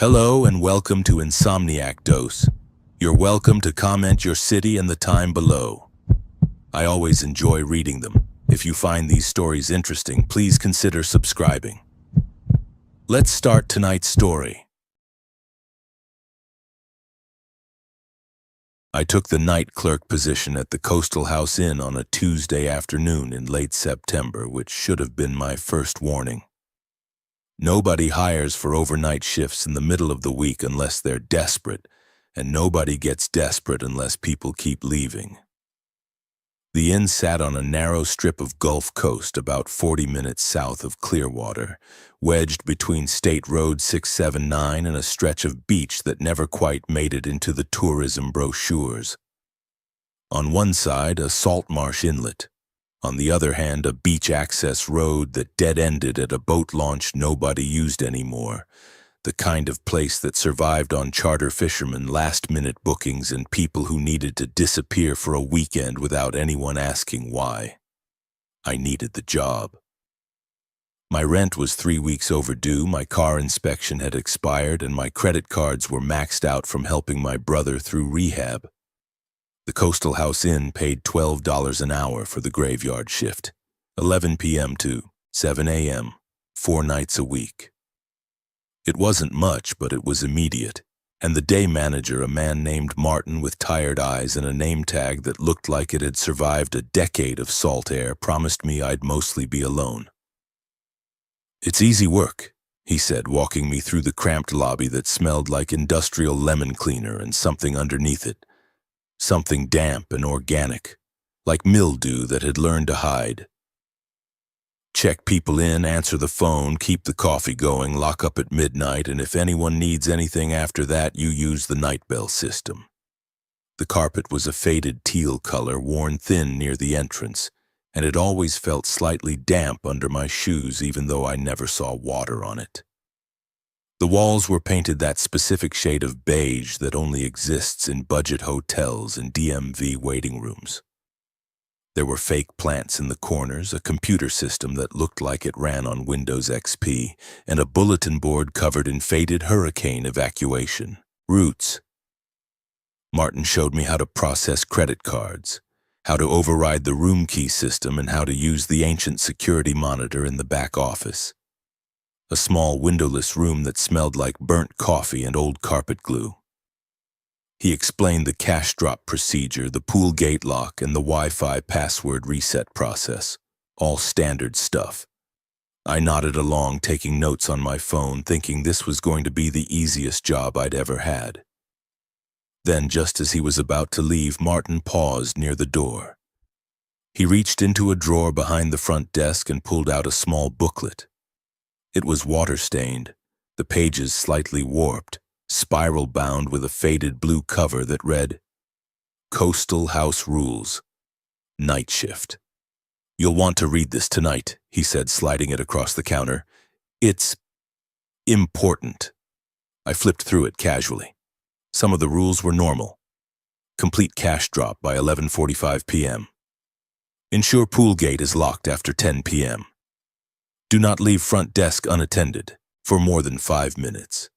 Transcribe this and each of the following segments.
Hello and welcome to Insomniac Dose. You're welcome to comment your city and the time below. I always enjoy reading them. If you find these stories interesting, please consider subscribing. Let's start tonight's story. I took the night clerk position at the Coastal House Inn on a Tuesday afternoon in late September, which should have been my first warning. Nobody hires for overnight shifts in the middle of the week unless they're desperate, and nobody gets desperate unless people keep leaving. The inn sat on a narrow strip of Gulf Coast about 40 minutes south of Clearwater, wedged between State Road 679 and a stretch of beach that never quite made it into the tourism brochures. On one side, a salt marsh inlet. On the other hand, a beach access road that dead-ended at a boat launch nobody used anymore, the kind of place that survived on charter fishermen, last-minute bookings, and people who needed to disappear for a weekend without anyone asking why. I needed the job. My rent was 3 weeks overdue, my car inspection had expired, and my credit cards were maxed out from helping my brother through rehab. The Coastal House Inn paid $12 an hour for the graveyard shift, 11 p.m. to 7 a.m., 4 nights a week. It wasn't much, but it was immediate, and the day manager, a man named Martin with tired eyes and a name tag that looked like it had survived a decade of salt air, promised me I'd mostly be alone. "It's easy work," he said, walking me through the cramped lobby that smelled like industrial lemon cleaner and something underneath it. Something damp and organic, like mildew that had learned to hide. Check people in, answer the phone, keep the coffee going, lock up at midnight, and if anyone needs anything after that, you use the night bell system. The carpet was a faded teal color, worn thin near the entrance, and it always felt slightly damp under my shoes even though I never saw water on it. The walls were painted that specific shade of beige that only exists in budget hotels and DMV waiting rooms. There were fake plants in the corners, a computer system that looked like it ran on Windows XP, and a bulletin board covered in faded hurricane evacuation routes. Martin showed me how to process credit cards, how to override the room key system, and how to use the ancient security monitor in the back office. A small windowless room that smelled like burnt coffee and old carpet glue. He explained the cash drop procedure, the pool gate lock, and the Wi-Fi password reset process. All standard stuff. I nodded along, taking notes on my phone, thinking this was going to be the easiest job I'd ever had. Then, just as he was about to leave, Martin paused near the door. He reached into a drawer behind the front desk and pulled out a small booklet. It was water-stained, the pages slightly warped, spiral-bound with a faded blue cover that read, "Coastal House Rules, Night Shift." "You'll want to read this tonight," he said, sliding it across the counter. "It's important." I flipped through it casually. Some of the rules were normal. Complete cash drop by 11:45 p.m. Ensure pool gate is locked after 10 p.m. Do not leave front desk unattended for more than 5 minutes.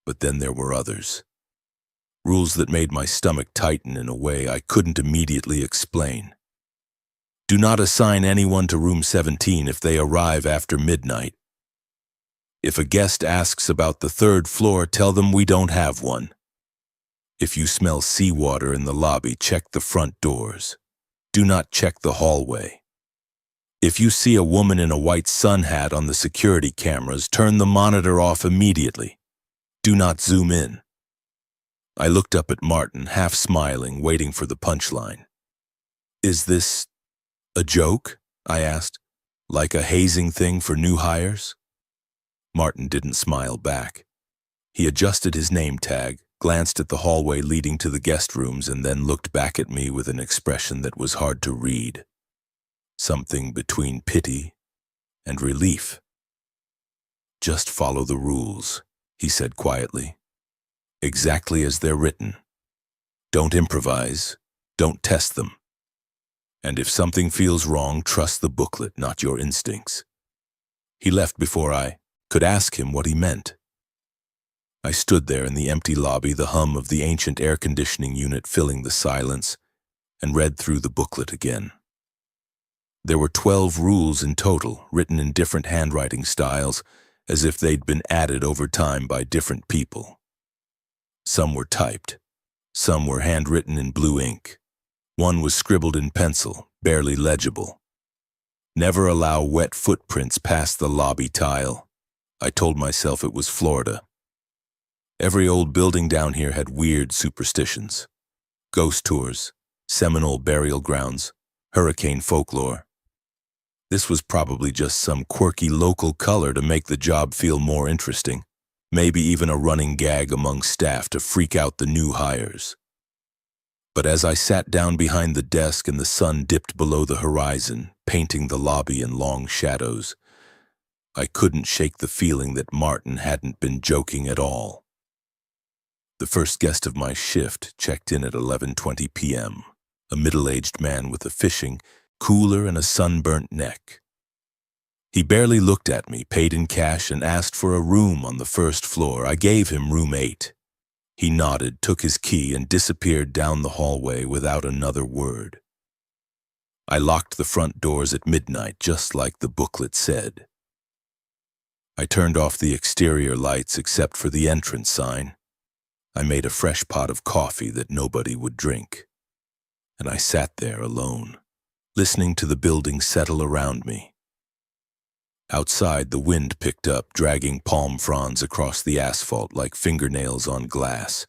But then there were others. Rules that made my stomach tighten in a way I couldn't immediately explain. Do not assign anyone to room 17 if they arrive after midnight. If a guest asks about the third floor, tell them we don't have one. If you smell seawater in the lobby, check the front doors. Do not check the hallway. If you see a woman in a white sun hat on the security cameras, turn the monitor off immediately. Do not zoom in. I looked up at Martin, half smiling, waiting for the punchline. "Is this a joke?" I asked. "Like a hazing thing for new hires?" Martin didn't smile back. He adjusted his name tag, glanced at the hallway leading to the guest rooms, and then looked back at me with an expression that was hard to read. Something between pity and relief. "Just follow the rules," he said quietly. "Exactly as they're written. Don't improvise, don't test them. And if something feels wrong, trust the booklet, not your instincts." He left before I could ask him what he meant. I stood there in the empty lobby, the hum of the ancient air conditioning unit filling the silence, and read through the booklet again. There were 12 rules in total, written in different handwriting styles, as if they'd been added over time by different people. Some were typed. Some were handwritten in blue ink. One was scribbled in pencil, barely legible. Never allow wet footprints past the lobby tile. I told myself it was Florida. Every old building down here had weird superstitions. Ghost tours, Seminole burial grounds, hurricane folklore. This was probably just some quirky local color to make the job feel more interesting. Maybe even a running gag among staff to freak out the new hires. But as I sat down behind the desk and the sun dipped below the horizon, painting the lobby in long shadows, I couldn't shake the feeling that Martin hadn't been joking at all. The first guest of my shift checked in at 11:20 p.m., a middle-aged man with a fishing cooler and a sunburnt neck. He barely looked at me, paid in cash, and asked for a room on the first floor. I gave him room 8. He nodded, took his key, and disappeared down the hallway without another word. I locked the front doors at midnight, just like the booklet said. I turned off the exterior lights except for the entrance sign. I made a fresh pot of coffee that nobody would drink. And I sat there alone, listening to the building settle around me. Outside, the wind picked up, dragging palm fronds across the asphalt like fingernails on glass.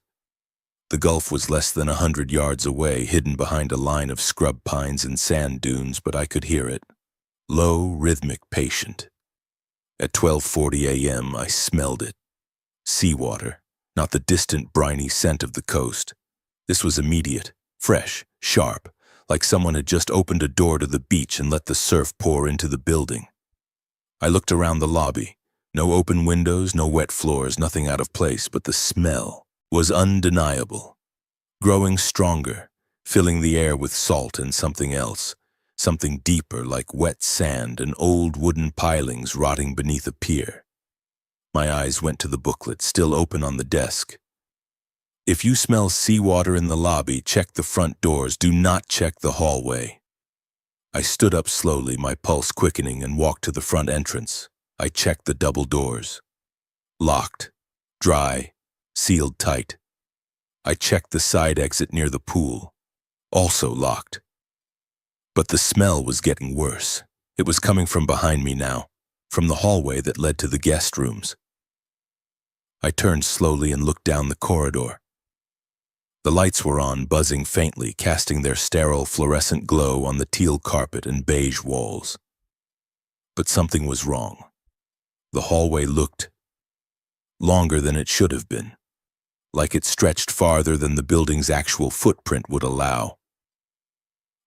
The Gulf was less than 100 yards away, hidden behind a line of scrub pines and sand dunes, but I could hear it. Low, rhythmic, patient. At 12:40 a.m., I smelled it. Seawater, not the distant, briny scent of the coast. This was immediate, fresh, sharp, like someone had just opened a door to the beach and let the surf pour into the building. I looked around the lobby. No open windows, no wet floors, nothing out of place, but the smell was undeniable. Growing stronger, filling the air with salt and something else, something deeper like wet sand and old wooden pilings rotting beneath a pier. My eyes went to the booklet, still open on the desk. If you smell seawater in the lobby, check the front doors. Do not check the hallway. I stood up slowly, my pulse quickening, and walked to the front entrance. I checked the double doors. Locked, dry, sealed tight. I checked the side exit near the pool. Also locked. But the smell was getting worse. It was coming from behind me now, from the hallway that led to the guest rooms. I turned slowly and looked down the corridor. The lights were on, buzzing faintly, casting their sterile fluorescent glow on the teal carpet and beige walls. But something was wrong. The hallway looked longer than it should have been, like it stretched farther than the building's actual footprint would allow.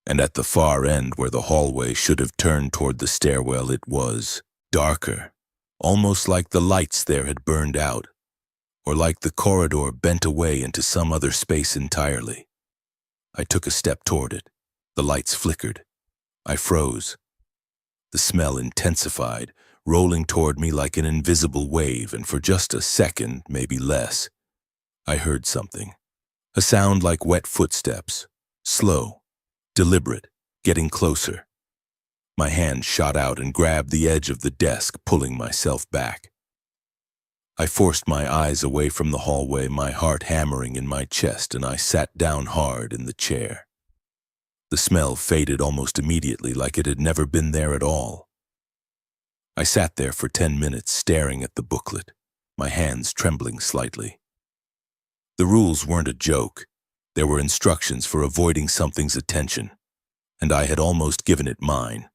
And at the far end, where the hallway should have turned toward the stairwell, it was darker, almost like the lights there had burned out, or like the corridor bent away into some other space entirely. I took a step toward it. The lights flickered. I froze. The smell intensified, rolling toward me like an invisible wave, and for just a second, maybe less, I heard something. A sound like wet footsteps, slow, deliberate, getting closer. My hand shot out and grabbed the edge of the desk, pulling myself back. I forced my eyes away from the hallway, my heart hammering in my chest, and I sat down hard in the chair. The smell faded almost immediately, like it had never been there at all. I sat there for 10 minutes, staring at the booklet, my hands trembling slightly. The rules weren't a joke. There were instructions for avoiding something's attention, and I had almost given it mine.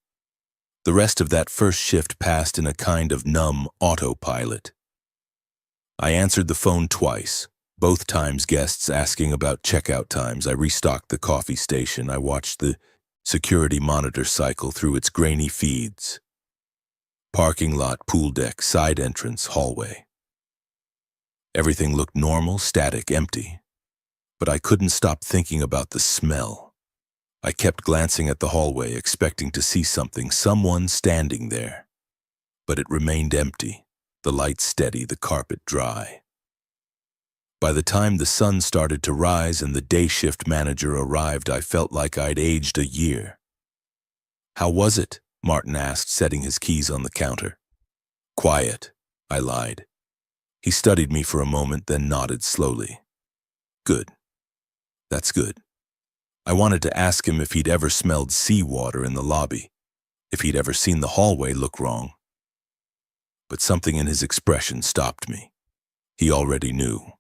The rest of that first shift passed in a kind of numb autopilot. I answered the phone twice, both times guests asking about checkout times. I restocked the coffee station. I watched the security monitor cycle through its grainy feeds. Parking lot, pool deck, side entrance, hallway. Everything looked normal, static, empty. But I couldn't stop thinking about the smell. I kept glancing at the hallway, expecting to see something, someone standing there. But it remained empty. The lights steady, the carpet dry. By the time the sun started to rise and the day shift manager arrived, I felt like I'd aged a year. "How was it?" Martin asked, setting his keys on the counter. "Quiet," I lied. He studied me for a moment, then nodded slowly. "Good. That's good." I wanted to ask him if he'd ever smelled seawater in the lobby, if he'd ever seen the hallway look wrong. But something in his expression stopped me. He already knew,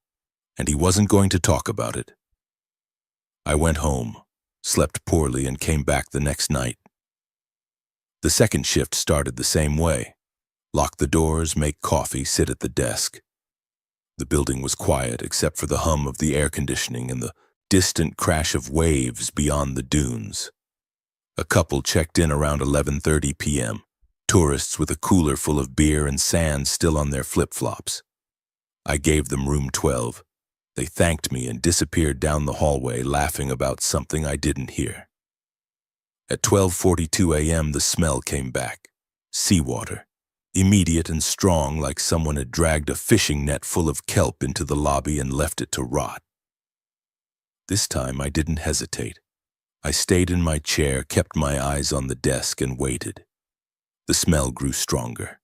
and he wasn't going to talk about it. I went home, slept poorly, and came back the next night. The second shift started the same way. Lock the doors, make coffee, sit at the desk. The building was quiet except for the hum of the air conditioning and the distant crash of waves beyond the dunes. A couple checked in around 11:30 p.m., tourists with a cooler full of beer and sand still on their flip-flops. I gave them room 12. They thanked me and disappeared down the hallway, laughing about something I didn't hear. At 12:42 a.m., the smell came back. Seawater. Immediate and strong, like someone had dragged a fishing net full of kelp into the lobby and left it to rot. This time I didn't hesitate. I stayed in my chair, kept my eyes on the desk, and waited. The smell grew stronger.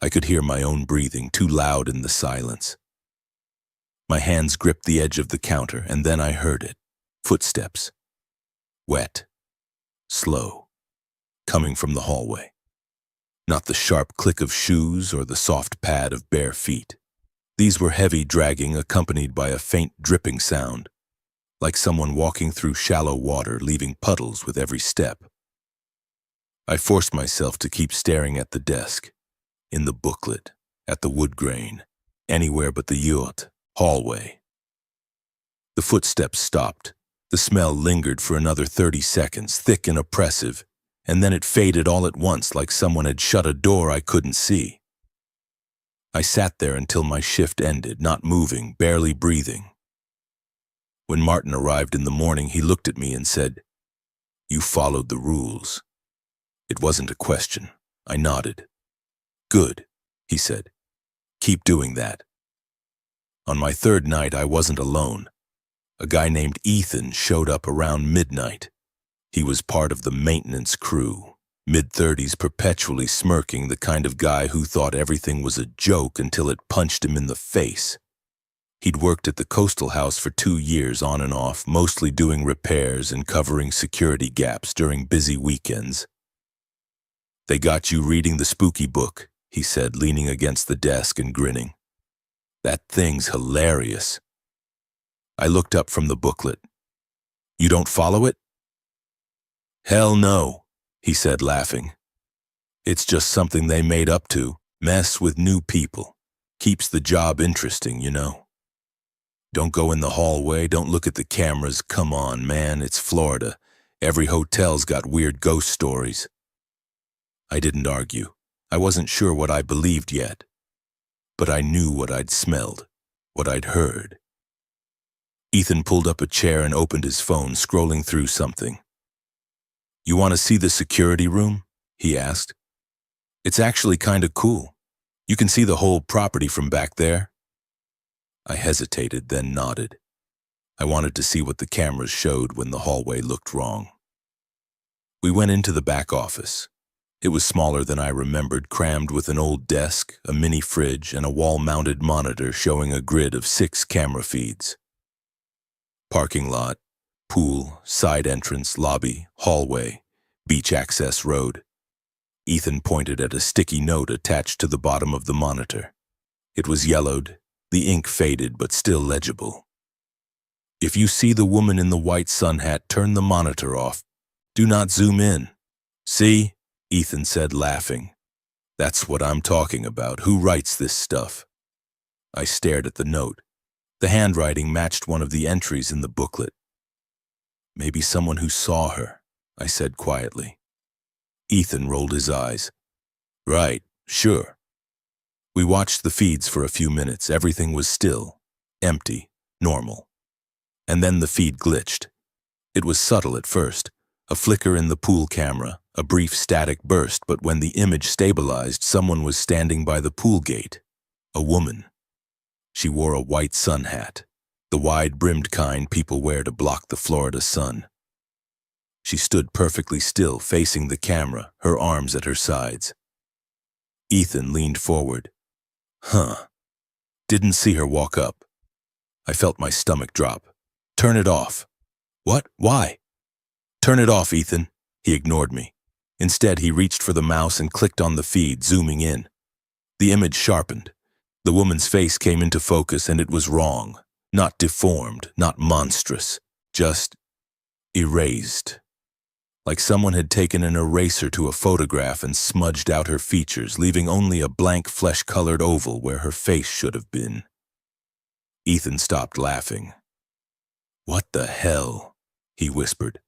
I could hear my own breathing, too loud in the silence. My hands gripped the edge of the counter, and then I heard it. Footsteps. Wet. Slow. Coming from the hallway. Not the sharp click of shoes or the soft pad of bare feet. These were heavy dragging, accompanied by a faint dripping sound, like someone walking through shallow water, leaving puddles with every step. I forced myself to keep staring at the desk, in the booklet, at the wood grain, anywhere but the yacht, hallway. The footsteps stopped. The smell lingered for another 30 seconds, thick and oppressive, and then it faded all at once like someone had shut a door I couldn't see. I sat there until my shift ended, not moving, barely breathing. When Martin arrived in the morning, he looked at me and said, "You followed the rules." It wasn't a question. I nodded. "Good," he said. "Keep doing that." On my third night, I wasn't alone. A guy named Ethan showed up around midnight. He was part of the maintenance crew, mid-30s, perpetually smirking, the kind of guy who thought everything was a joke until it punched him in the face. He'd worked at the Coastal House for 2 years on and off, mostly doing repairs and covering security gaps during busy weekends. "They got you reading the spooky book," he said, leaning against the desk and grinning. "That thing's hilarious." I looked up from the booklet. "You don't follow it?" "Hell no," he said, laughing. "It's just something they made up to mess with new people. Keeps the job interesting, you know. Don't go in the hallway, don't look at the cameras. Come on, man, it's Florida. Every hotel's got weird ghost stories." I didn't argue. I wasn't sure what I believed yet. But I knew what I'd smelled, what I'd heard. Ethan pulled up a chair and opened his phone, scrolling through something. "You want to see the security room?" he asked. "It's actually kind of cool. You can see the whole property from back there." I hesitated, then nodded. I wanted to see what the cameras showed when the hallway looked wrong. We went into the back office. It was smaller than I remembered, crammed with an old desk, a mini fridge, and a wall-mounted monitor showing a grid of 6 camera feeds. Parking lot, pool, side entrance, lobby, hallway, beach access road. Ethan pointed at a sticky note attached to the bottom of the monitor. It was yellowed, the ink faded but still legible. "If you see the woman in the white sun hat, turn the monitor off. Do not zoom in." "See?" Ethan said, laughing. "That's what I'm talking about. Who writes this stuff?" I stared at the note. The handwriting matched one of the entries in the booklet. "Maybe someone who saw her," I said quietly. Ethan rolled his eyes. "Right, sure." We watched the feeds for a few minutes. Everything was still, empty, normal. And then the feed glitched. It was subtle at first, a flicker in the pool camera, a brief static burst, but when the image stabilized, someone was standing by the pool gate. A woman. She wore a white sun hat, the wide-brimmed kind people wear to block the Florida sun. She stood perfectly still, facing the camera, her arms at her sides. Ethan leaned forward. Huh. Didn't see her walk up. I felt my stomach drop. Turn it off. What? Why? Turn it off, Ethan. He ignored me. Instead, he reached for the mouse and clicked on the feed, zooming in. The image sharpened. The woman's face came into focus, and it was wrong. Not deformed, not monstrous. Just erased. Like someone had taken an eraser to a photograph and smudged out her features, leaving only a blank flesh-colored oval where her face should have been. Ethan stopped laughing. What the hell? He whispered.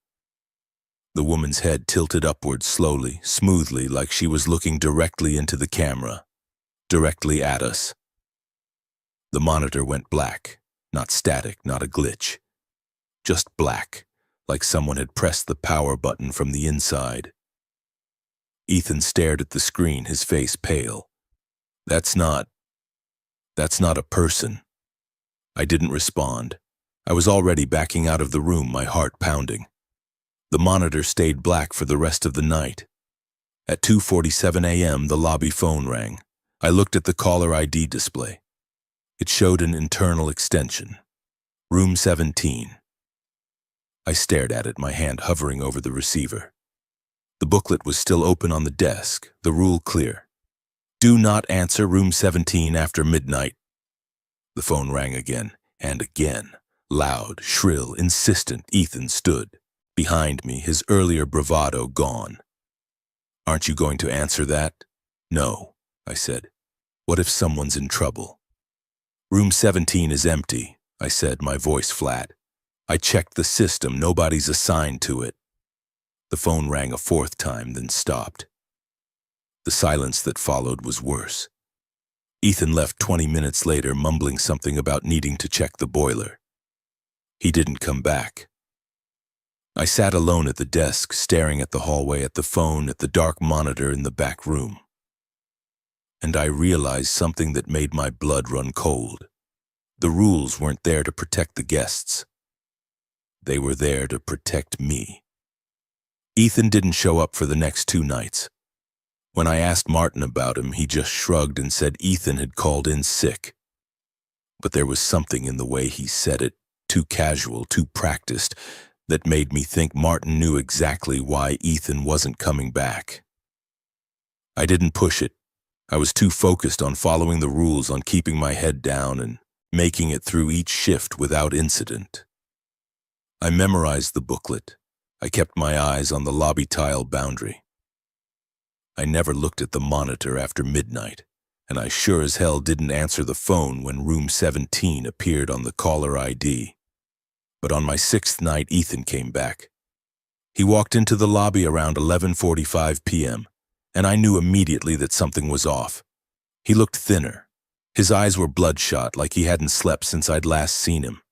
The woman's head tilted upward slowly, smoothly, like she was looking directly into the camera, directly at us. The monitor went black, not static, not a glitch. Just black, like someone had pressed the power button from the inside. Ethan stared at the screen, his face pale. That's not a person. I didn't respond. I was already backing out of the room, my heart pounding. The monitor stayed black for the rest of the night. At 2:47 a.m., the lobby phone rang. I looked at the caller ID display. It showed an internal extension. Room 17. I stared at it, my hand hovering over the receiver. The booklet was still open on the desk, the rule clear. Do not answer room 17 after midnight. The phone rang again, and again. Loud, shrill, insistent. Ethan stood. Behind me, his earlier bravado gone. Aren't you going to answer that? No, I said. What if someone's in trouble? Room 17 is empty, I said, my voice flat. I checked the system, nobody's assigned to it. The phone rang a fourth time, then stopped. The silence that followed was worse. Ethan left 20 minutes later, mumbling something about needing to check the boiler. He didn't come back. I sat alone at the desk, staring at the hallway, at the phone, at the dark monitor in the back room. And I realized something that made my blood run cold. The rules weren't there to protect the guests. They were there to protect me. Ethan didn't show up for the next 2 nights. When I asked Martin about him, he just shrugged and said Ethan had called in sick. But there was something in the way he said it, too casual, too practiced, that made me think Martin knew exactly why Ethan wasn't coming back. I didn't push it. I was too focused on following the rules, on keeping my head down and making it through each shift without incident. I memorized the booklet. I kept my eyes on the lobby tile boundary. I never looked at the monitor after midnight, and I sure as hell didn't answer the phone when room 17 appeared on the caller ID. But on my 6th night, Ethan came back. He walked into the lobby around 11:45 p.m., and I knew immediately that something was off. He looked thinner. His eyes were bloodshot, like he hadn't slept since I'd last seen him.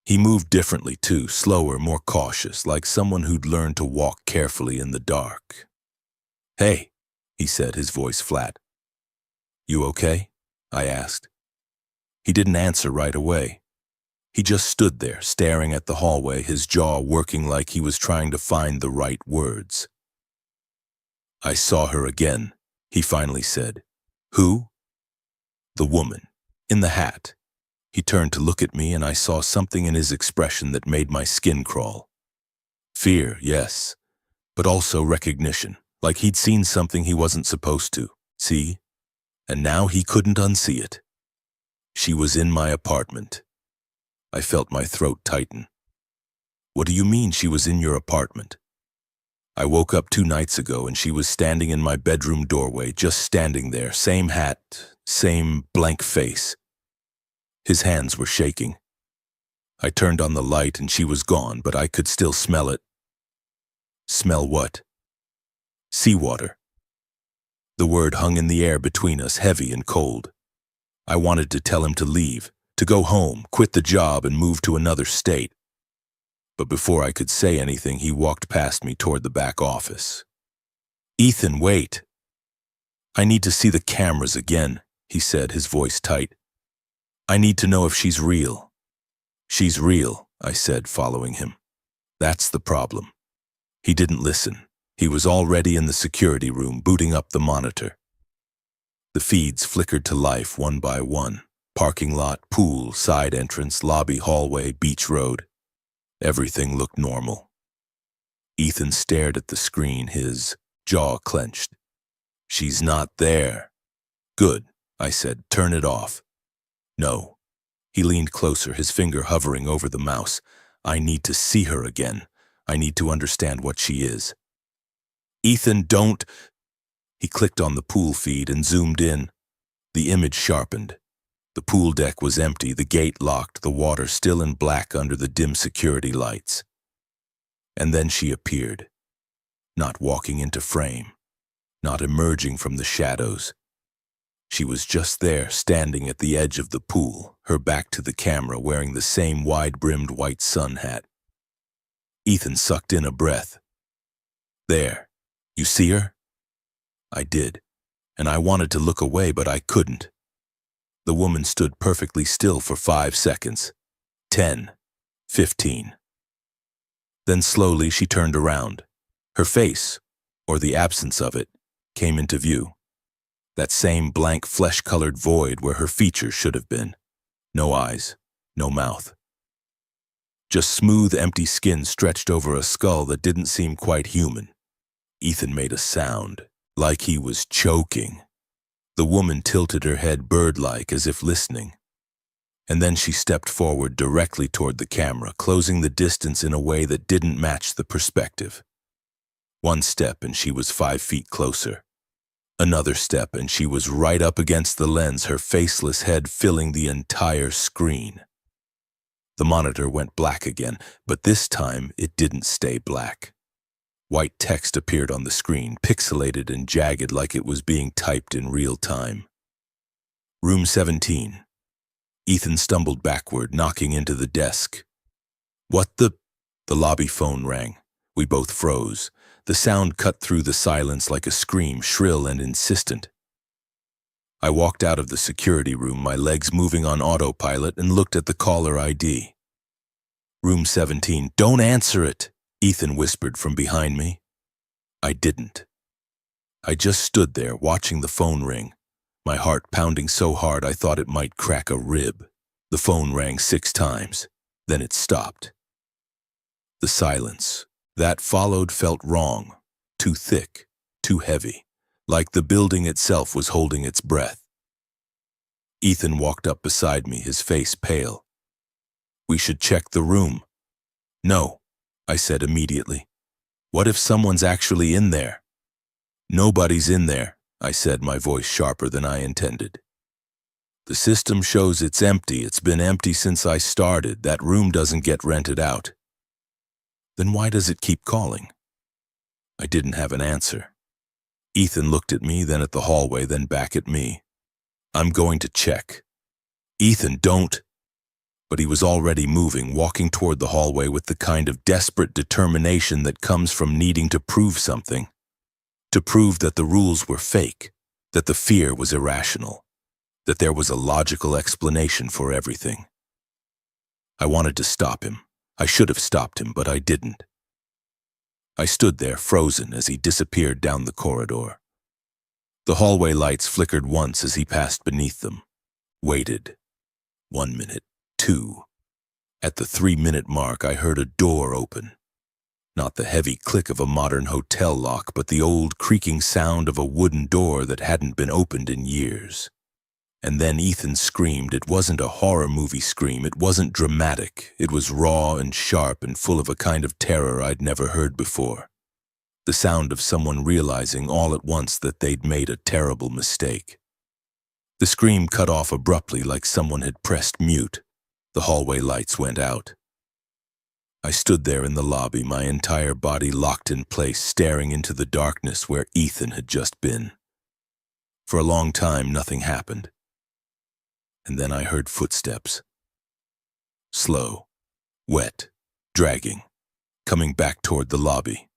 He moved differently, too, slower, more cautious, like someone who'd learned to walk carefully in the dark. Hey, he said, his voice flat. You okay? I asked. He didn't answer right away. He just stood there, staring at the hallway, his jaw working like he was trying to find the right words. I saw her again, he finally said. Who? The woman, in the hat. He turned to look at me, and I saw something in his expression that made my skin crawl. Fear, yes, but also recognition, like he'd seen something he wasn't supposed to see, and now he couldn't unsee it. She was in my apartment. I felt my throat tighten. What do you mean she was in your apartment? I woke up 2 nights ago and she was standing in my bedroom doorway, just standing there, same hat, same blank face. His hands were shaking. I turned on the light and she was gone, but I could still smell it. Smell what? Seawater. The word hung in the air between us, heavy and cold. I wanted to tell him to leave, to go home, quit the job and move to another state. But before I could say anything, he walked past me toward the back office. Ethan, wait. I need to see the cameras again, he said, his voice tight. I need to know if she's real. She's real, I said, following him. That's the problem. He didn't listen. He was already in the security room, booting up the monitor. The feeds flickered to life one by one. Parking lot, pool, side entrance, lobby, hallway, beach road. Everything looked normal. Ethan stared at the screen, his jaw clenched. She's not there. Good, I said. Turn it off. No. He leaned closer, his finger hovering over the mouse. I need to see her again. I need to understand what she is. Ethan, don't. He clicked on the pool feed and zoomed in. The image sharpened. The pool deck was empty, the gate locked, the water still in black under the dim security lights. And then she appeared, not walking into frame, not emerging from the shadows. She was just there, standing at the edge of the pool, her back to the camera, wearing the same wide-brimmed white sun hat. Ethan sucked in a breath. There. You see her? I did, and I wanted to look away, but I couldn't. The woman stood perfectly still for 5 seconds. 10. 15. Then slowly she turned around. Her face, or the absence of it, came into view. That same blank flesh-colored void where her features should have been. No eyes, no mouth. Just smooth, empty skin stretched over a skull that didn't seem quite human. Ethan made a sound, like he was choking. The woman tilted her head bird-like as if listening. And then she stepped forward directly toward the camera, closing the distance in a way that didn't match the perspective. One step and she was 5 feet closer. Another step and she was right up against the lens, her faceless head filling the entire screen. The monitor went black again, but this time it didn't stay black. White text appeared on the screen, pixelated and jagged like it was being typed in real time. Room 17. Ethan stumbled backward, knocking into the desk. What the? The lobby phone rang. We both froze. The sound cut through the silence like a scream, shrill and insistent. I walked out of the security room, my legs moving on autopilot, and looked at the caller ID. Room 17. Don't answer it, Ethan whispered from behind me. I didn't. I just stood there, watching the phone ring, my heart pounding so hard I thought it might crack a rib. The phone rang 6 times. Then it stopped. The silence that followed felt wrong, too thick, too heavy, like the building itself was holding its breath. Ethan walked up beside me, his face pale. We should check the room. No, I said immediately. What if someone's actually in there? Nobody's in there, I said, my voice sharper than I intended. The system shows it's empty. It's been empty since I started. That room doesn't get rented out. Then why does it keep calling? I didn't have an answer. Ethan looked at me, then at the hallway, then back at me. I'm going to check. Ethan, don't. But he was already moving, walking toward the hallway with the kind of desperate determination that comes from needing to prove something. To prove that the rules were fake, that the fear was irrational, that there was a logical explanation for everything. I wanted to stop him. I should have stopped him, but I didn't. I stood there, frozen, as he disappeared down the corridor. The hallway lights flickered once as he passed beneath them. Waited. 1 minute, 2. At the 3-minute mark, I heard a door open. Not the heavy click of a modern hotel lock, but the old creaking sound of a wooden door that hadn't been opened in years. And then Ethan screamed. It wasn't a horror movie scream. It wasn't dramatic. It was raw and sharp and full of a kind of terror I'd never heard before. The sound of someone realizing all at once that they'd made a terrible mistake. The scream cut off abruptly like someone had pressed mute. The hallway lights went out. I stood there in the lobby, my entire body locked in place, staring into the darkness where Ethan had just been. For a long time, nothing happened. And then I heard footsteps. Slow, wet, dragging, coming back toward the lobby.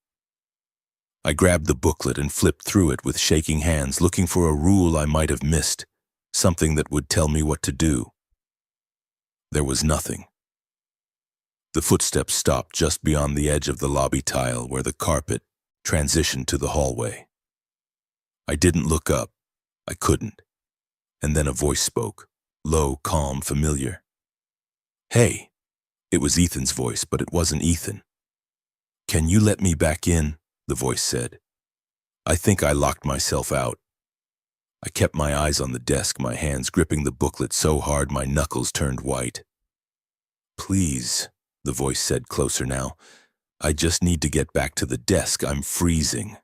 I grabbed the booklet and flipped through it with shaking hands, looking for a rule I might have missed, something that would tell me what to do. There was nothing. The footsteps stopped just beyond the edge of the lobby tile where the carpet transitioned to the hallway. I didn't look up. I couldn't. And then a voice spoke, low, calm, familiar. "Hey." It was Ethan's voice, but it wasn't Ethan. "Can you let me back in?" the voice said. I think I locked myself out. I kept my eyes on the desk, my hands gripping the booklet so hard my knuckles turned white. "Please," the voice said closer now. "I just need to get back to the desk. I'm freezing."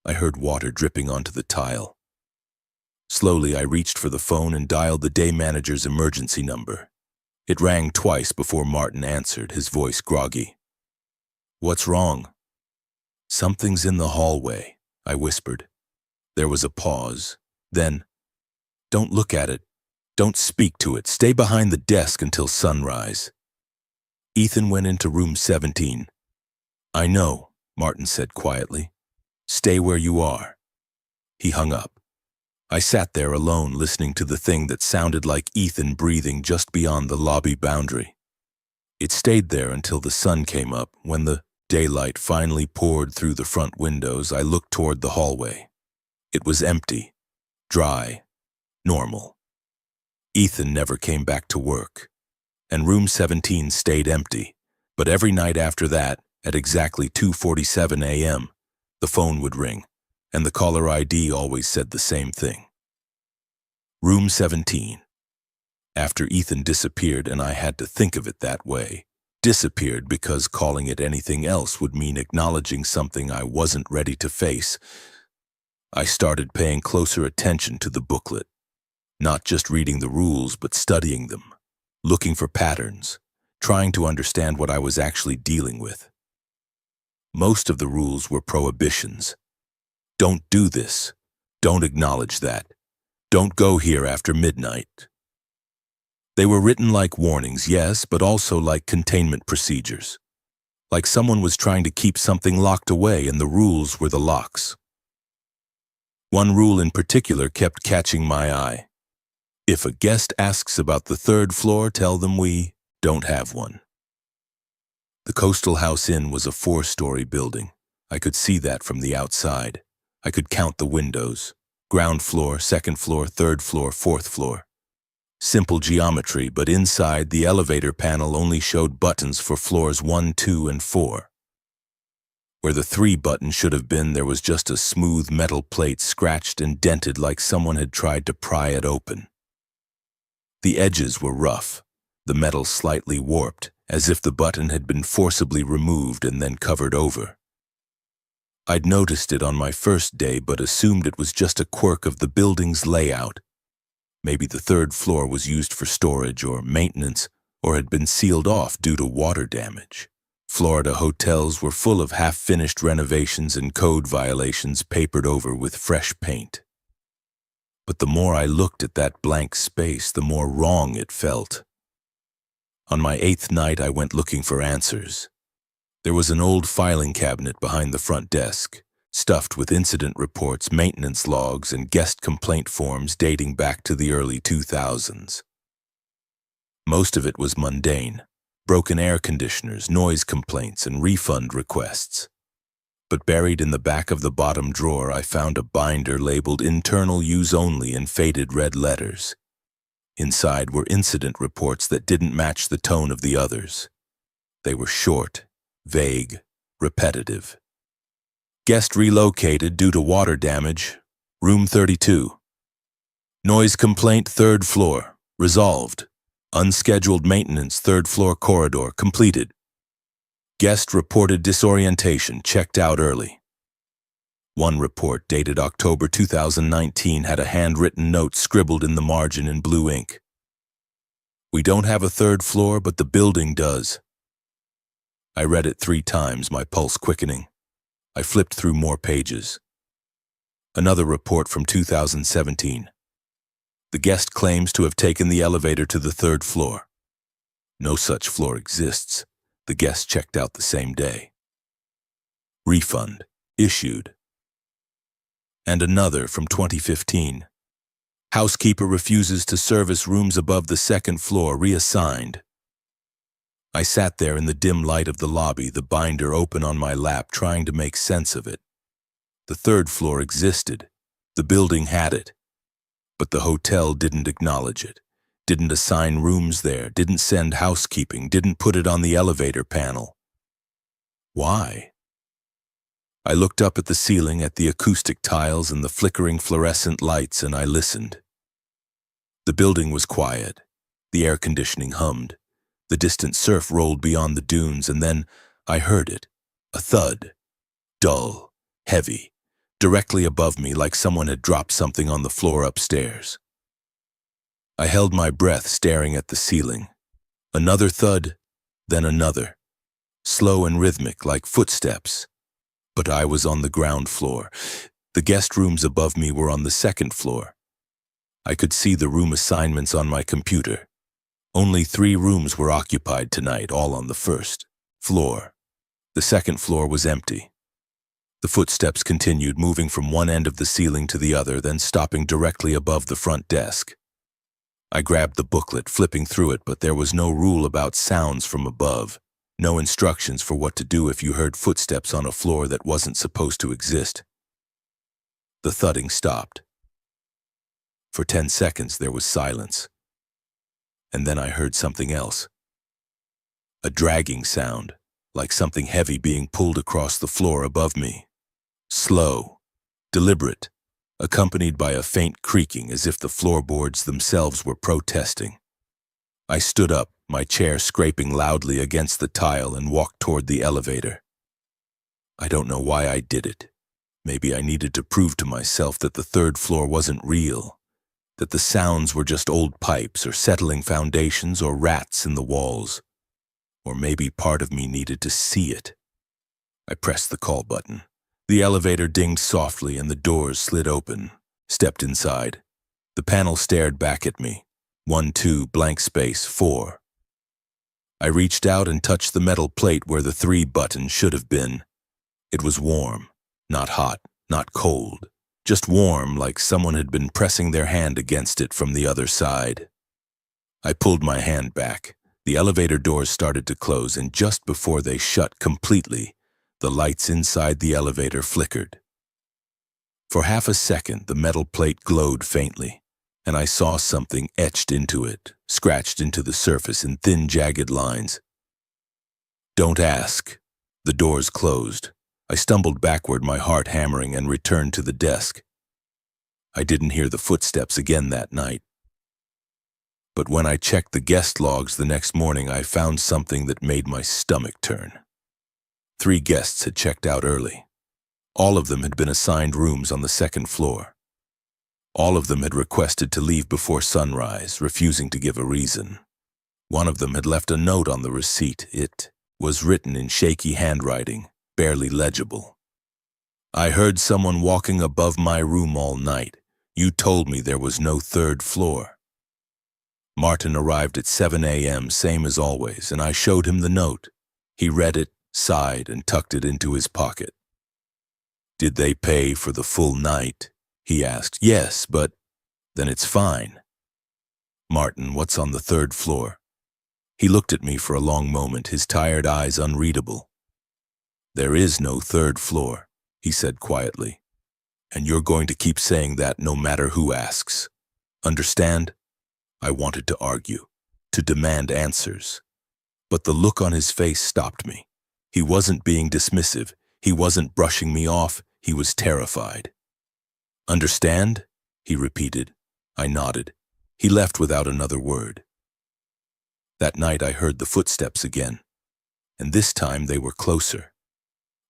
I heard water dripping onto the tile. Slowly, I reached for the phone and dialed the day manager's emergency number. It rang twice before Martin answered, his voice groggy. "What's wrong?" "Something's in the hallway," I whispered. There was a pause. Then, "Don't look at it. Don't speak to it. Stay behind the desk until sunrise." Ethan went into room 17. "I know," Martin said quietly. "Stay where you are." He hung up. I sat there alone, listening to the thing that sounded like Ethan breathing just beyond the lobby boundary. It stayed there until the sun came up. When the daylight finally poured through the front windows, I looked toward the hallway. It was empty, dry, normal. Ethan never came back to work, and room 17 stayed empty. But every night after that, at exactly 2:47 a.m., the phone would ring, and the caller ID always said the same thing. Room 17. After Ethan disappeared, and I had to think of it that way, disappeared because calling it anything else would mean acknowledging something I wasn't ready to face, I started paying closer attention to the booklet, not just reading the rules but studying them, looking for patterns, trying to understand what I was actually dealing with. Most of the rules were prohibitions. Don't do this. Don't acknowledge that. Don't go here after midnight. They were written like warnings, yes, but also like containment procedures. Like someone was trying to keep something locked away and the rules were the locks. One rule in particular kept catching my eye. If a guest asks about the third floor, tell them we don't have one. The Coastal House Inn was a 4-story building. I could see that from the outside. I could count the windows. Ground floor, second floor, third floor, fourth floor. Simple geometry, but inside the elevator panel only showed buttons for floors 1, 2, and 4. Where the 3 button should have been, there was just a smooth metal plate scratched and dented like someone had tried to pry it open. The edges were rough, the metal slightly warped, as if the button had been forcibly removed and then covered over. I'd noticed it on my first day, but assumed it was just a quirk of the building's layout. Maybe the third floor was used for storage or maintenance, or had been sealed off due to water damage. Florida hotels were full of half-finished renovations and code violations papered over with fresh paint. But the more I looked at that blank space, the more wrong it felt. On my 8th night, I went looking for answers. There was an old filing cabinet behind the front desk, stuffed with incident reports, maintenance logs, and guest complaint forms dating back to the early 2000s. Most of it was mundane. Broken air conditioners, noise complaints, and refund requests. But buried in the back of the bottom drawer, I found a binder labeled Internal Use Only in faded red letters. Inside were incident reports that didn't match the tone of the others. They were short, vague, repetitive. Guest relocated due to water damage, room 32. Noise complaint, 3rd floor, resolved. Unscheduled maintenance, 3rd floor corridor, completed. Guest reported disorientation, checked out early. One report dated October 2019 had a handwritten note scribbled in the margin in blue ink. "We don't have a 3rd floor, but the building does." I read it 3 times, my pulse quickening. I flipped through more pages. Another report from 2017. The guest claims to have taken the elevator to the 3rd floor. No such floor exists. The guest checked out the same day. Refund issued. And another from 2015. Housekeeper refuses to service rooms above the second floor, reassigned. I sat there in the dim light of the lobby, the binder open on my lap, trying to make sense of it. The third floor existed. The building had it. But the hotel didn't acknowledge it, didn't assign rooms there, didn't send housekeeping, didn't put it on the elevator panel. Why? I looked up at the ceiling, at the acoustic tiles and the flickering fluorescent lights, and I listened. The building was quiet. The air conditioning hummed. The distant surf rolled beyond the dunes, and then I heard it. A thud. Dull, heavy, directly above me, like someone had dropped something on the floor upstairs. I held my breath, staring at the ceiling. Another thud, then another. Slow and rhythmic, like footsteps. But I was on the ground floor. The guest rooms above me were on the second floor. I could see the room assignments on my computer. Only 3 rooms were occupied tonight, all on the first floor. The second floor was empty. The footsteps continued, moving from one end of the ceiling to the other, then stopping directly above the front desk. I grabbed the booklet, flipping through it, but there was no rule about sounds from above, no instructions for what to do if you heard footsteps on a floor that wasn't supposed to exist. The thudding stopped. For 10 seconds there was silence. And then I heard something else. A dragging sound, like something heavy being pulled across the floor above me. Slow, deliberate, accompanied by a faint creaking as if the floorboards themselves were protesting. I stood up, my chair scraping loudly against the tile, and walked toward the elevator. I don't know why I did it. Maybe I needed to prove to myself that the third floor wasn't real, that the sounds were just old pipes or settling foundations or rats in the walls. Or maybe part of me needed to see it. I pressed the call button. The elevator dinged softly and the doors slid open. Stepped inside. The panel stared back at me. 1, 2, blank space, 4. I reached out and touched the metal plate where the 3 button should have been. It was warm, not hot, not cold. Just warm, like someone had been pressing their hand against it from the other side. I pulled my hand back. The elevator doors started to close, and just before they shut completely, the lights inside the elevator flickered. For half a second, the metal plate glowed faintly, and I saw something etched into it, scratched into the surface in thin, jagged lines. Don't ask. The doors closed. I stumbled backward, my heart hammering, and returned to the desk. I didn't hear the footsteps again that night. But when I checked the guest logs the next morning, I found something that made my stomach turn. 3 guests had checked out early. All of them had been assigned rooms on the second floor. All of them had requested to leave before sunrise, refusing to give a reason. One of them had left a note on the receipt. It was written in shaky handwriting, barely legible. I heard someone walking above my room all night. You told me there was no third floor. Martin arrived at 7 a.m., same as always, and I showed him the note. He read it, sighed, and tucked it into his pocket. Did they pay for the full night? He asked. Yes, but then it's fine. Martin, what's on the third floor? He looked at me for a long moment, his tired eyes unreadable. There is no third floor, he said quietly. And you're going to keep saying that no matter who asks. Understand? I wanted to argue, to demand answers. But the look on his face stopped me. He wasn't being dismissive. He wasn't brushing me off. He was terrified. Understand? He repeated. I nodded. He left without another word. That night I heard the footsteps again, and this time they were closer.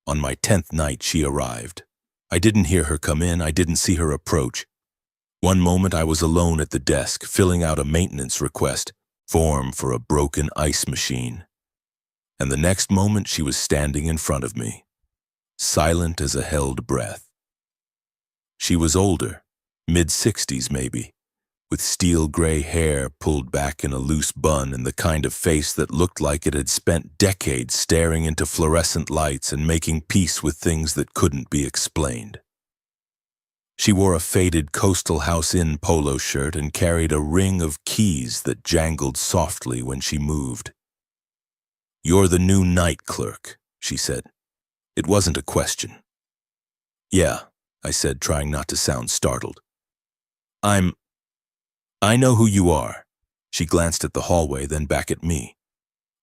On my 10th night she arrived. I didn't hear her come in. I didn't see her approach. One moment I was alone at the desk, filling out a maintenance request, form for a broken ice machine. And the next moment she was standing in front of me, silent as a held breath. She was older, mid-60s maybe, with steel gray hair pulled back in a loose bun and the kind of face that looked like it had spent decades staring into fluorescent lights and making peace with things that couldn't be explained. She wore a faded Coastal House Inn polo shirt and carried a ring of keys that jangled softly when she moved. "You're the new night clerk," she said. It wasn't a question. "Yeah," I said, trying not to sound startled. I know who you are." She glanced at the hallway, then back at me.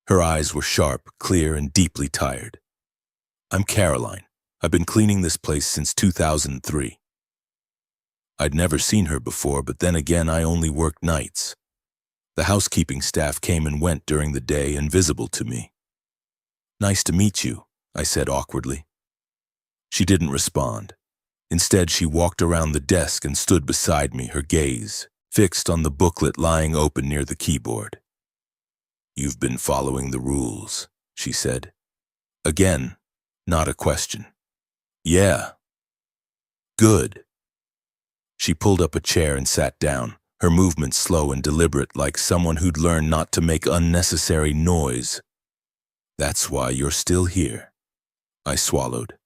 Her eyes were sharp, clear, and deeply tired. "I'm Caroline. I've been cleaning this place since 2003. I'd never seen her before, but then again I only worked nights. The housekeeping staff came and went during the day, invisible to me. "Nice to meet you," I said awkwardly. She didn't respond. Instead, she walked around the desk and stood beside me, her gaze fixed on the booklet lying open near the keyboard. "You've been following the rules," she said. Again, not a question. "Yeah." "Good." She pulled up a chair and sat down, her movements slow and deliberate, like someone who'd learned not to make unnecessary noise. "That's why you're still here." I swallowed.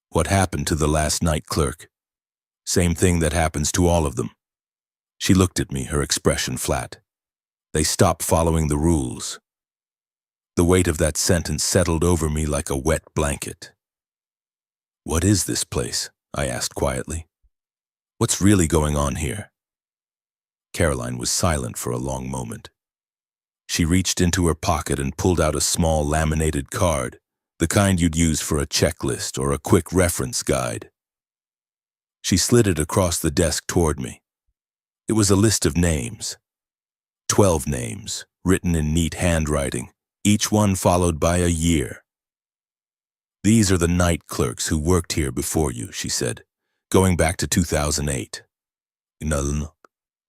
"What happened to the last night clerk?" "Same thing that happens to all of them." She looked at me, her expression flat. "They stop following the rules." The weight of that sentence settled over me like a wet blanket. "What is this place?" I asked quietly. "What's really going on here?" Caroline was silent for a long moment. She reached into her pocket and pulled out a small laminated card, the kind you'd use for a checklist or a quick reference guide. She slid it across the desk toward me. It was a list of names. 12 names, written in neat handwriting, each one followed by a year. "These are the night clerks who worked here before you," she said, "going back to 2008.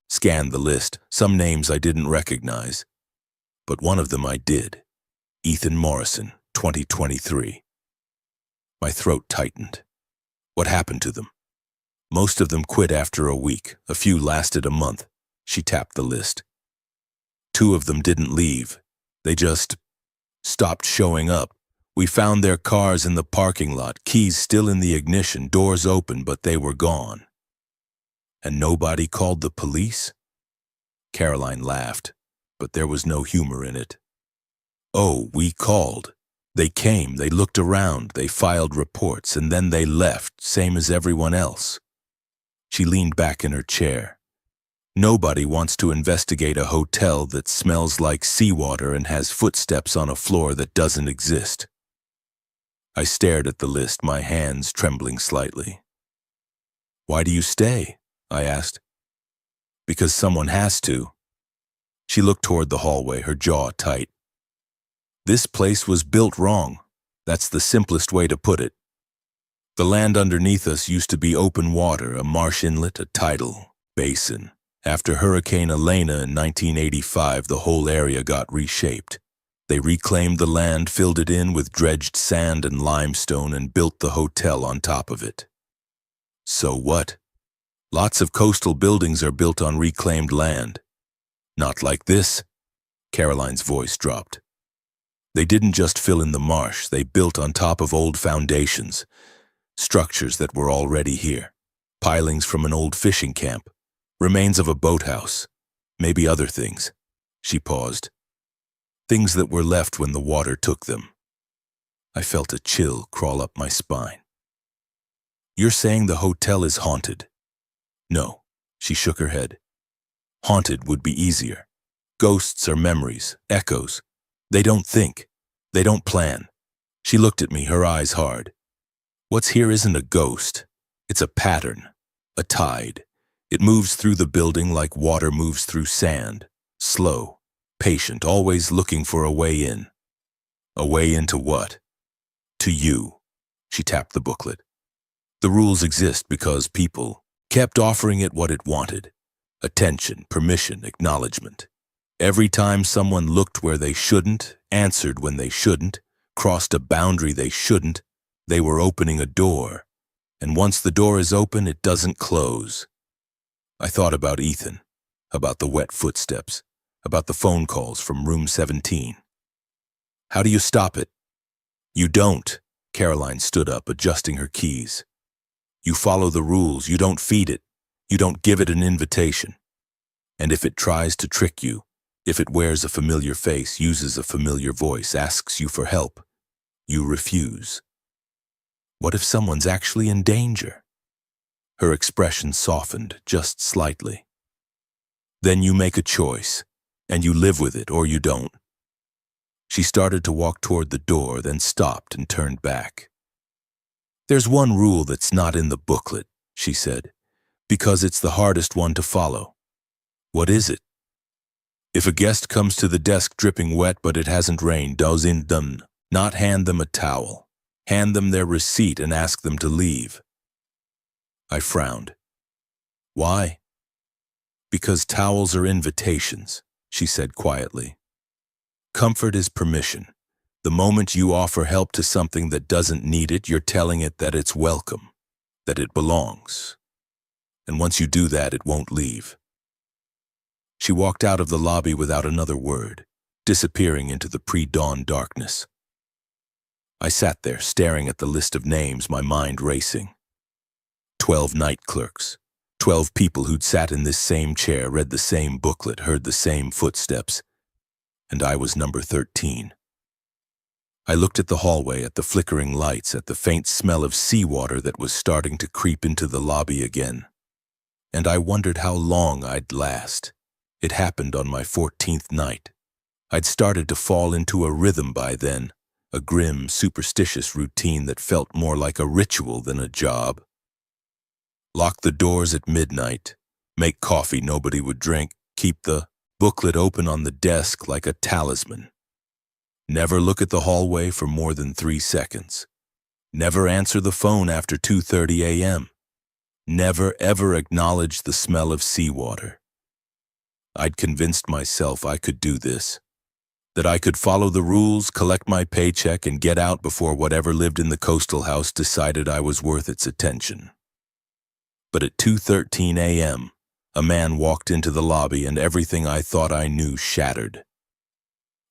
Scanned the list, some names I didn't recognize, but one of them I did. Ethan Morrison, 2023. My throat tightened. What happened to them? Most of them quit after a week. A few lasted a month. She tapped the list. 2 of them didn't leave. They just stopped showing up. We found their cars in the parking lot, keys still in the ignition, doors open, but they were gone. And nobody called the police?" Caroline laughed, but there was no humor in it. "Oh, we called. They came, they looked around, they filed reports, and then they left, same as everyone else." She leaned back in her chair. "Nobody wants to investigate a hotel that smells like seawater and has footsteps on a floor that doesn't exist." I stared at the list, my hands trembling slightly. "Why do you stay?" I asked. "Because someone has to." She looked toward the hallway, her jaw tight. "This place was built wrong. That's the simplest way to put it. The land underneath us used to be open water, a marsh inlet, a tidal basin. After Hurricane Elena in 1985, the whole area got reshaped. They reclaimed the land, filled it in with dredged sand and limestone, and built the hotel on top of it. So what? Lots of coastal buildings are built on reclaimed land. Not like this." Caroline's voice dropped. "They didn't just fill in the marsh, they built on top of old foundations. Structures that were already here. Pilings from an old fishing camp. Remains of a boathouse. Maybe other things." She paused. "Things that were left when the water took them." I felt a chill crawl up my spine. "You're saying the hotel is haunted?" "No," she shook her head. "Haunted would be easier. Ghosts are memories, echoes. They don't think. They don't plan." She looked at me, her eyes hard. "What's here isn't a ghost. It's a pattern, a tide. It moves through the building like water moves through sand. Slow, patient, always looking for a way in." "A way into what?" "To you." She tapped the booklet. "The rules exist because people kept offering it what it wanted. Attention, permission, acknowledgement. Every time someone looked where they shouldn't, answered when they shouldn't, crossed a boundary they shouldn't, they were opening a door. And once the door is open, it doesn't close." I thought about Ethan, about the wet footsteps, about the phone calls from room 17. "How do you stop it?" "You don't." Caroline stood up, adjusting her keys. You follow the rules, you don't feed it, you don't give it an invitation. And if it tries to trick you, if it wears a familiar face, uses a familiar voice, asks you for help, you refuse. What if someone's actually in danger? Her expression softened just slightly. Then you make a choice, and you live with it or you don't. She started to walk toward the door, then stopped and turned back. There's one rule that's not in the booklet, she said, because it's the hardest one to follow. What is it? If a guest comes to the desk dripping wet but it hasn't rained, not hand them a towel. Hand them their receipt and ask them to leave. I frowned. Why? Because towels are invitations, she said quietly. Comfort is permission. The moment you offer help to something that doesn't need it, you're telling it that it's welcome, that it belongs. And once you do that, it won't leave. She walked out of the lobby without another word, disappearing into the pre-dawn darkness. I sat there, staring at the list of names, my mind racing. 12 night clerks, 12 people who'd sat in this same chair, read the same booklet, heard the same footsteps, and I was number 13. I looked at the hallway, at the flickering lights, at the faint smell of seawater that was starting to creep into the lobby again. And I wondered how long I'd last. It happened on my 14th night. I'd started to fall into a rhythm by then, a grim, superstitious routine that felt more like a ritual than a job. Lock the doors at midnight, make coffee nobody would drink, keep the booklet open on the desk like a talisman. Never look at the hallway for more than 3 seconds. Never answer the phone after 2:30 a.m. Never ever acknowledge the smell of seawater. I'd convinced myself I could do this, that I could follow the rules, collect my paycheck, and get out before whatever lived in the coastal house decided I was worth its attention. But at 2:13 a.m., a man walked into the lobby and everything I thought I knew shattered.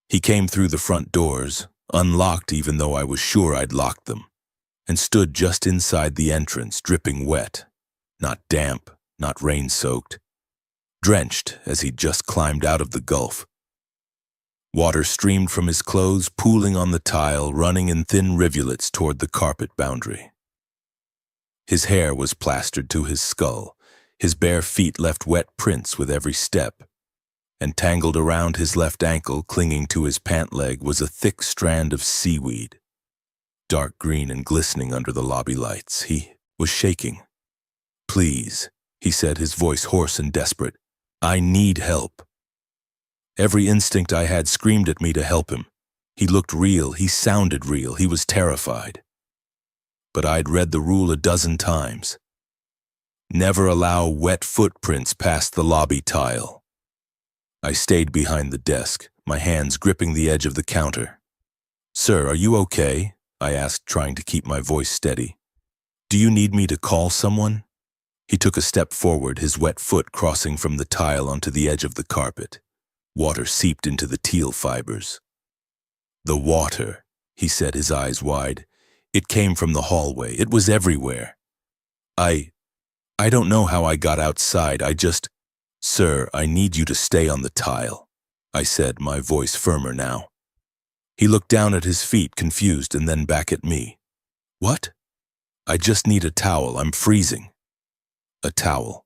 He came through the front doors, unlocked even though I was sure I'd locked them, and stood just inside the entrance, dripping wet, not damp, not rain-soaked, drenched as he'd just climbed out of the Gulf. Water streamed from his clothes, pooling on the tile, running in thin rivulets toward the carpet boundary. His hair was plastered to his skull, his bare feet left wet prints with every step, and tangled around his left ankle, clinging to his pant leg, was a thick strand of seaweed, dark green and glistening under the lobby lights. He was shaking. "Please," he said, his voice hoarse and desperate. "I need help." Every instinct I had screamed at me to help him. He looked real, he sounded real, he was terrified. But I'd read the rule a dozen times. Never allow wet footprints past the lobby tile. I stayed behind the desk, my hands gripping the edge of the counter. "Sir, are you okay?" I asked, trying to keep my voice steady. "Do you need me to call someone?" He took a step forward, his wet foot crossing from the tile onto the edge of the carpet. Water seeped into the teal fibers. "The water," he said, his eyes wide. "It came from the hallway. It was everywhere. I don't know how I got outside. Sir, I need you to stay on the tile," I said, my voice firmer now. He looked down at his feet, confused, and then back at me. "What?" "I just need a towel. I'm freezing." A towel.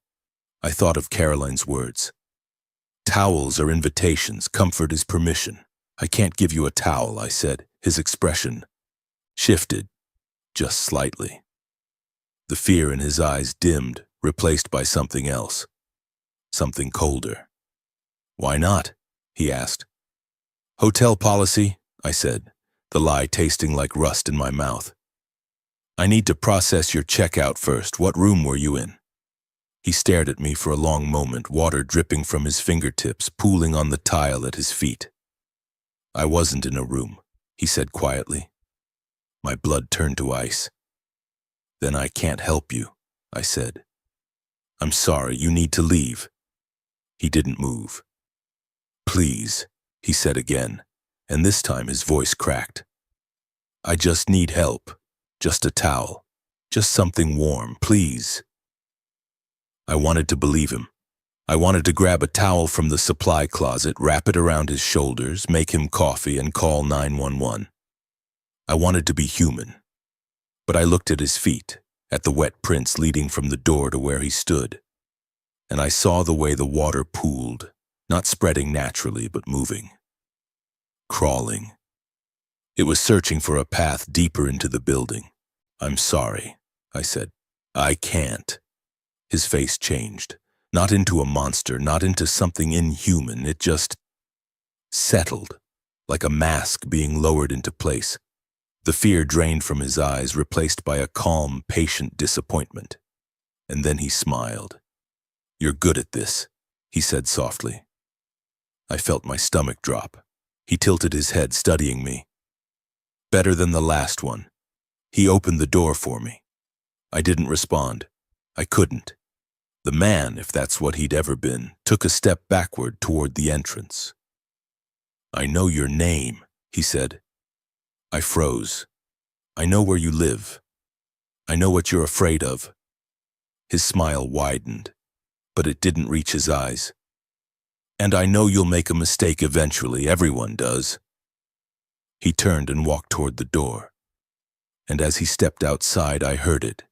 I thought of Caroline's words. Towels are invitations. Comfort is permission. "I can't give you a towel," I said. His expression shifted, just slightly. The fear in his eyes dimmed, replaced by something else. Something colder. "Why not?" he asked. "Hotel policy," I said, the lie tasting like rust in my mouth. "I need to process your checkout first. What room were you in?" He stared at me for a long moment, water dripping from his fingertips, pooling on the tile at his feet. "I wasn't in a room," he said quietly. My blood turned to ice. "Then I can't help you," I said. "I'm sorry, you need to leave." He didn't move. "Please," he said again, and this time his voice cracked. "I just need help. Just a towel. Just something warm, please." I wanted to believe him. I wanted to grab a towel from the supply closet, wrap it around his shoulders, make him coffee, and call 911. I wanted to be human. But I looked at his feet, at the wet prints leading from the door to where he stood, and I saw the way the water pooled, not spreading naturally, but moving. Crawling. It was searching for a path deeper into the building. "I'm sorry," I said. "I can't." His face changed. Not into a monster, not into something inhuman. It just settled, like a mask being lowered into place. The fear drained from his eyes, replaced by a calm, patient disappointment. And then he smiled. "You're good at this," he said softly. I felt my stomach drop. He tilted his head, studying me. "Better than the last one." He opened the door for me. I didn't respond. I couldn't. The man, if that's what he'd ever been, took a step backward toward the entrance. "I know your name," he said. I froze. "I know where you live. I know what you're afraid of." His smile widened, but it didn't reach his eyes. "And I know you'll make a mistake eventually. Everyone does." He turned and walked toward the door. And as he stepped outside, I heard it.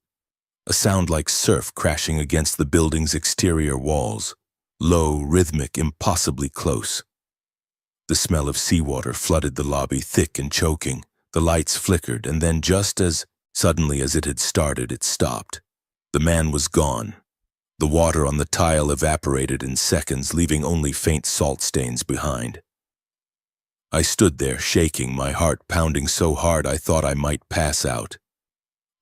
A sound like surf crashing against the building's exterior walls. Low, rhythmic, impossibly close. The smell of seawater flooded the lobby, thick and choking. The lights flickered, and then just as suddenly as it had started, it stopped. The man was gone. The water on the tile evaporated in seconds, leaving only faint salt stains behind. I stood there, shaking, my heart pounding so hard I thought I might pass out.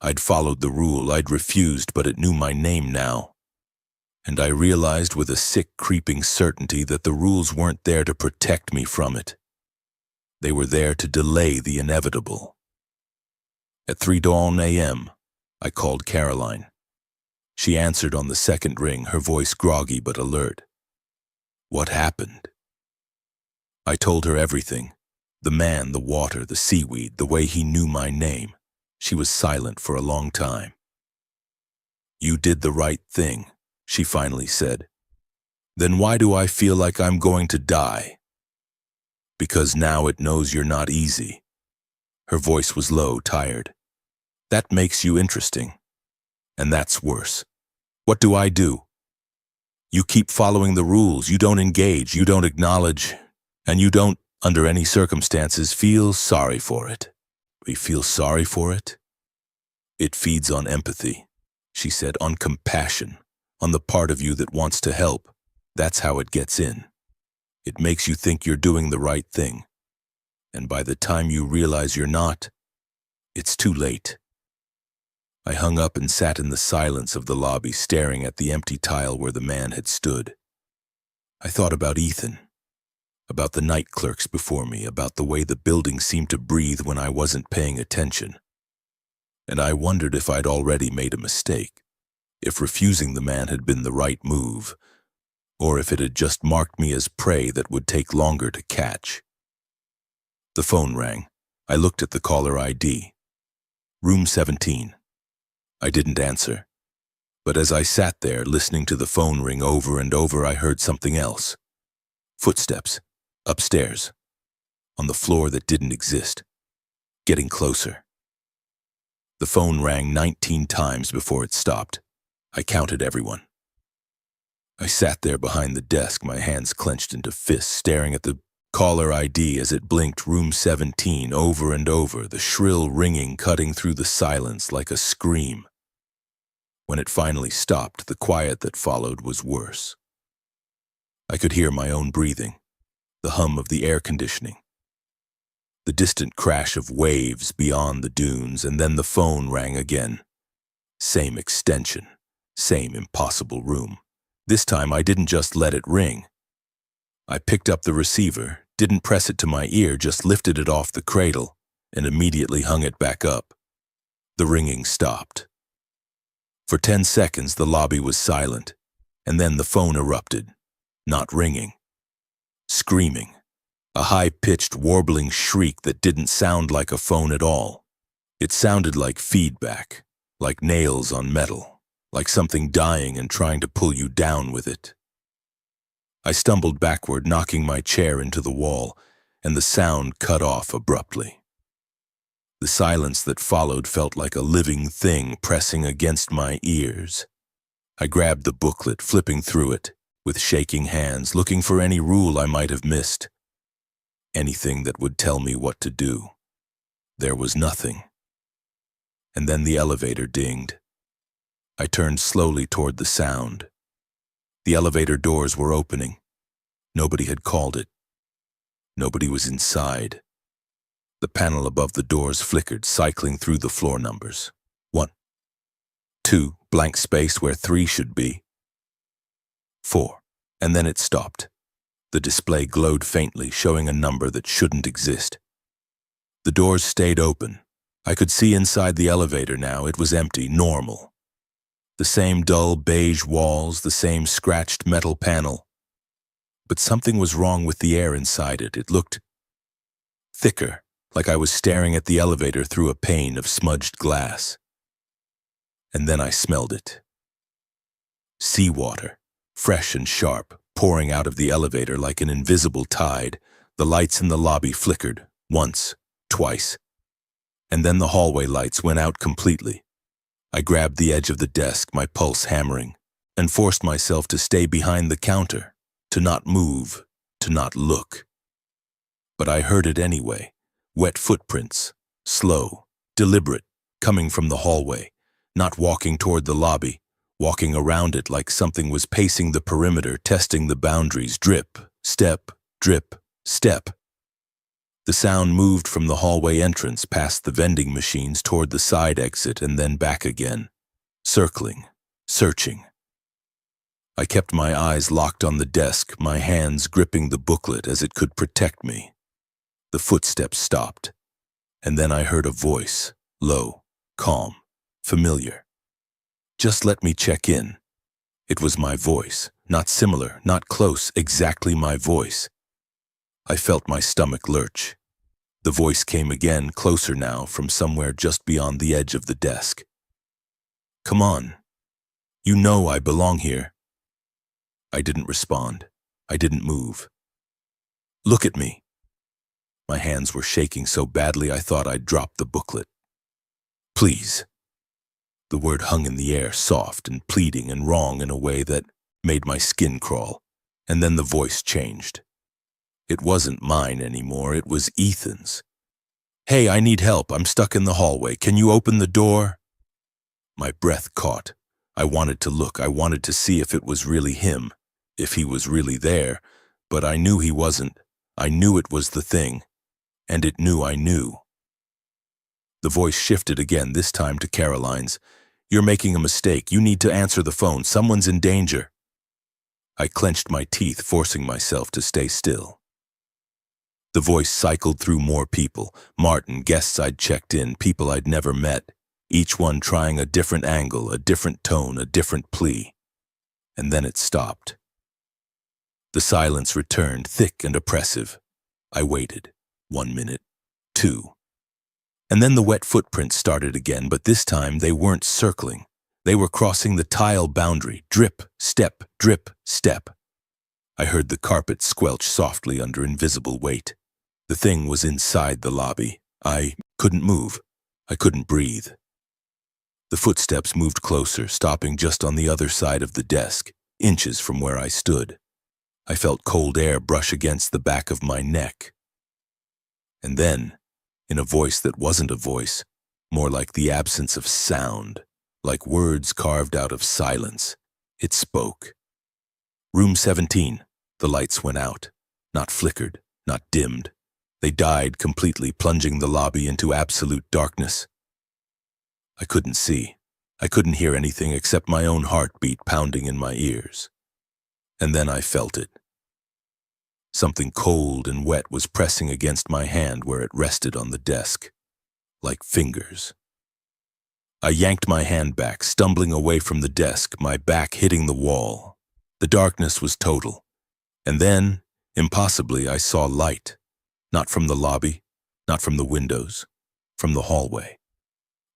I'd followed the rule, I'd refused, but it knew my name now. And I realized with a sick, creeping certainty that the rules weren't there to protect me from it. They were there to delay the inevitable. At 3 a.m., I called Caroline. She answered on the second ring, her voice groggy but alert. "What happened?" I told her everything. The man, the water, the seaweed, the way he knew my name. She was silent for a long time. "You did the right thing," she finally said. "Then why do I feel like I'm going to die?" "Because now it knows you're not easy." Her voice was low, tired. "That makes you interesting. And that's worse. What do I do? You keep following the rules, you don't engage, you don't acknowledge, and you don't, under any circumstances, feel sorry for it." "We feel sorry for it?" "It feeds on empathy," she said, "on compassion, on the part of you that wants to help. That's how it gets in. It makes you think you're doing the right thing. And by the time you realize you're not, it's too late." I hung up and sat in the silence of the lobby, staring at the empty tile where the man had stood. I thought about Ethan, about the night clerks before me, about the way the building seemed to breathe when I wasn't paying attention. And I wondered if I'd already made a mistake, if refusing the man had been the right move, or if it had just marked me as prey that would take longer to catch. The phone rang. I looked at the caller ID. Room 17. I didn't answer. But as I sat there, listening to the phone ring over and over, I heard something else. Footsteps. Upstairs. On the floor that didn't exist. Getting closer. The phone rang 19 times before it stopped. I counted everyone. I sat there behind the desk, my hands clenched into fists, staring at the caller ID as it blinked room 17 over and over, the shrill ringing cutting through the silence like a scream. When it finally stopped, the quiet that followed was worse. I could hear my own breathing, the hum of the air conditioning, the distant crash of waves beyond the dunes, and then the phone rang again. Same extension, same impossible room. This time I didn't just let it ring. I picked up the receiver, didn't press it to my ear, just lifted it off the cradle, and immediately hung it back up. The ringing stopped. For 10 seconds the lobby was silent, and then the phone erupted, not ringing. Screaming. A high-pitched, warbling shriek that didn't sound like a phone at all. It sounded like feedback, like nails on metal, like something dying and trying to pull you down with it. I stumbled backward, knocking my chair into the wall, and the sound cut off abruptly. The silence that followed felt like a living thing pressing against my ears. I grabbed the booklet, flipping through it, with shaking hands, looking for any rule I might have missed. Anything that would tell me what to do. There was nothing. And then the elevator dinged. I turned slowly toward the sound. The elevator doors were opening. Nobody had called it. Nobody was inside. The panel above the doors flickered, cycling through the floor numbers. 1, 2, blank space where 3 should be. 4, and then it stopped. The display glowed faintly, showing a number that shouldn't exist. The doors stayed open. I could see inside the elevator now. It was empty, normal. The same dull beige walls, the same scratched metal panel. But something was wrong with the air inside it. It looked thicker, like I was staring at the elevator through a pane of smudged glass. And then I smelled it. Seawater, fresh and sharp, pouring out of the elevator like an invisible tide. The lights in the lobby flickered, once, twice. And then the hallway lights went out completely. I grabbed the edge of the desk, my pulse hammering, and forced myself to stay behind the counter, to not move, to not look. But I heard it anyway. Wet footprints, slow, deliberate, coming from the hallway, not walking toward the lobby, walking around it like something was pacing the perimeter, testing the boundaries, drip, step, drip, step. The sound moved from the hallway entrance past the vending machines toward the side exit and then back again, circling, searching. I kept my eyes locked on the desk, my hands gripping the booklet as it could protect me. The footsteps stopped, and then I heard a voice, low, calm, familiar. Just let me check in. It was my voice, not similar, not close, exactly my voice. I felt my stomach lurch. The voice came again, closer now, from somewhere just beyond the edge of the desk. Come on. You know I belong here. I didn't respond. I didn't move. Look at me. My hands were shaking so badly I thought I'd dropped the booklet. Please. The word hung in the air, soft and pleading and wrong in a way that made my skin crawl. And then the voice changed. It wasn't mine anymore, it was Ethan's. Hey, I need help. I'm stuck in the hallway. Can you open the door? My breath caught. I wanted to look. I wanted to see if it was really him, if he was really there, but I knew he wasn't. I knew it was the thing. And it knew I knew. The voice shifted again, this time to Caroline's. You're making a mistake. You need to answer the phone. Someone's in danger. I clenched my teeth, forcing myself to stay still. The voice cycled through more people. Martin, guests I'd checked in, people I'd never met, each one trying a different angle, a different tone, a different plea. And then it stopped. The silence returned, thick and oppressive. I waited. 1 minute, 2. And then the wet footprints started again, but this time they weren't circling. They were crossing the tile boundary, drip, step, drip, step. I heard the carpet squelch softly under invisible weight. The thing was inside the lobby. I couldn't move. I couldn't breathe. The footsteps moved closer, stopping just on the other side of the desk, inches from where I stood. I felt cold air brush against the back of my neck. And then, in a voice that wasn't a voice, more like the absence of sound, like words carved out of silence, it spoke. Room 17. The lights went out, not flickered, not dimmed. They died completely, plunging the lobby into absolute darkness. I couldn't see. I couldn't hear anything except my own heartbeat pounding in my ears. And then I felt it. Something cold and wet was pressing against my hand where it rested on the desk, like fingers. I yanked my hand back, stumbling away from the desk, my back hitting the wall. The darkness was total. And then, impossibly, I saw light. Not from the lobby, not from the windows, from the hallway.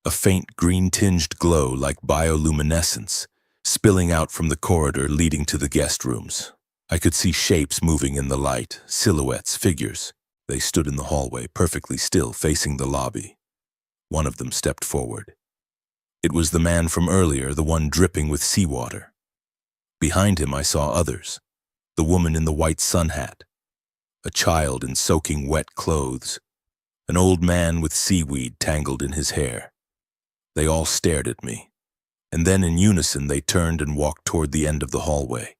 a faint green-tinged glow like bioluminescence, spilling out from the corridor leading to the guest rooms. I could see shapes moving in the light, silhouettes, figures. They stood in the hallway, perfectly still, facing the lobby. One of them stepped forward. It was the man from earlier, the one dripping with seawater. Behind him I saw others, the woman in the white sun hat, a child in soaking wet clothes, an old man with seaweed tangled in his hair. They all stared at me, and then in unison they turned and walked toward the end of the hallway,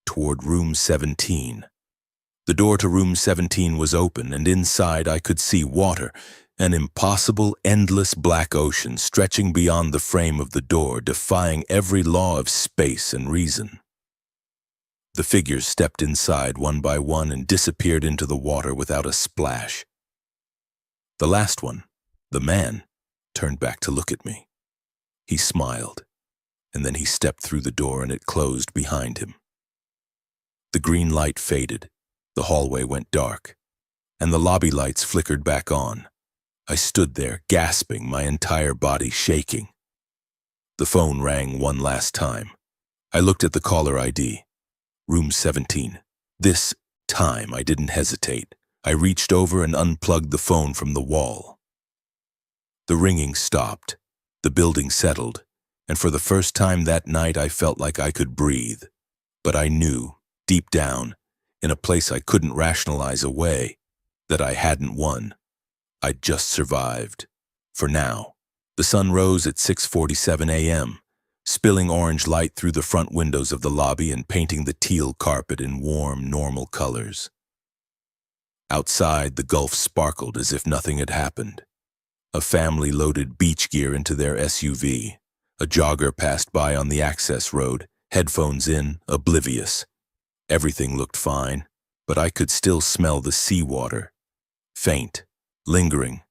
toward room 17. The door to room 17 was open, and inside I could see water, an impossible, endless black ocean stretching beyond the frame of the door, defying every law of space and reason. The figures stepped inside one by one and disappeared into the water without a splash. The last one, the man, turned back to look at me. He smiled, and then he stepped through the door and it closed behind him. The green light faded, the hallway went dark, and the lobby lights flickered back on. I stood there, gasping, my entire body shaking. The phone rang one last time. I looked at the caller ID. Room 17. This time I didn't hesitate. I reached over and unplugged the phone from the wall. The ringing stopped. The building settled, and for the first time that night I felt like I could breathe. But I knew, deep down, in a place I couldn't rationalize away, that I hadn't won. I'd just survived. For now. The sun rose at 6:47 a.m., spilling orange light through the front windows of the lobby and painting the teal carpet in warm, normal colors. Outside, the Gulf sparkled as if nothing had happened. A family loaded beach gear into their SUV. A jogger passed by on the access road, headphones in, oblivious. Everything looked fine, but I could still smell the seawater. Faint, lingering,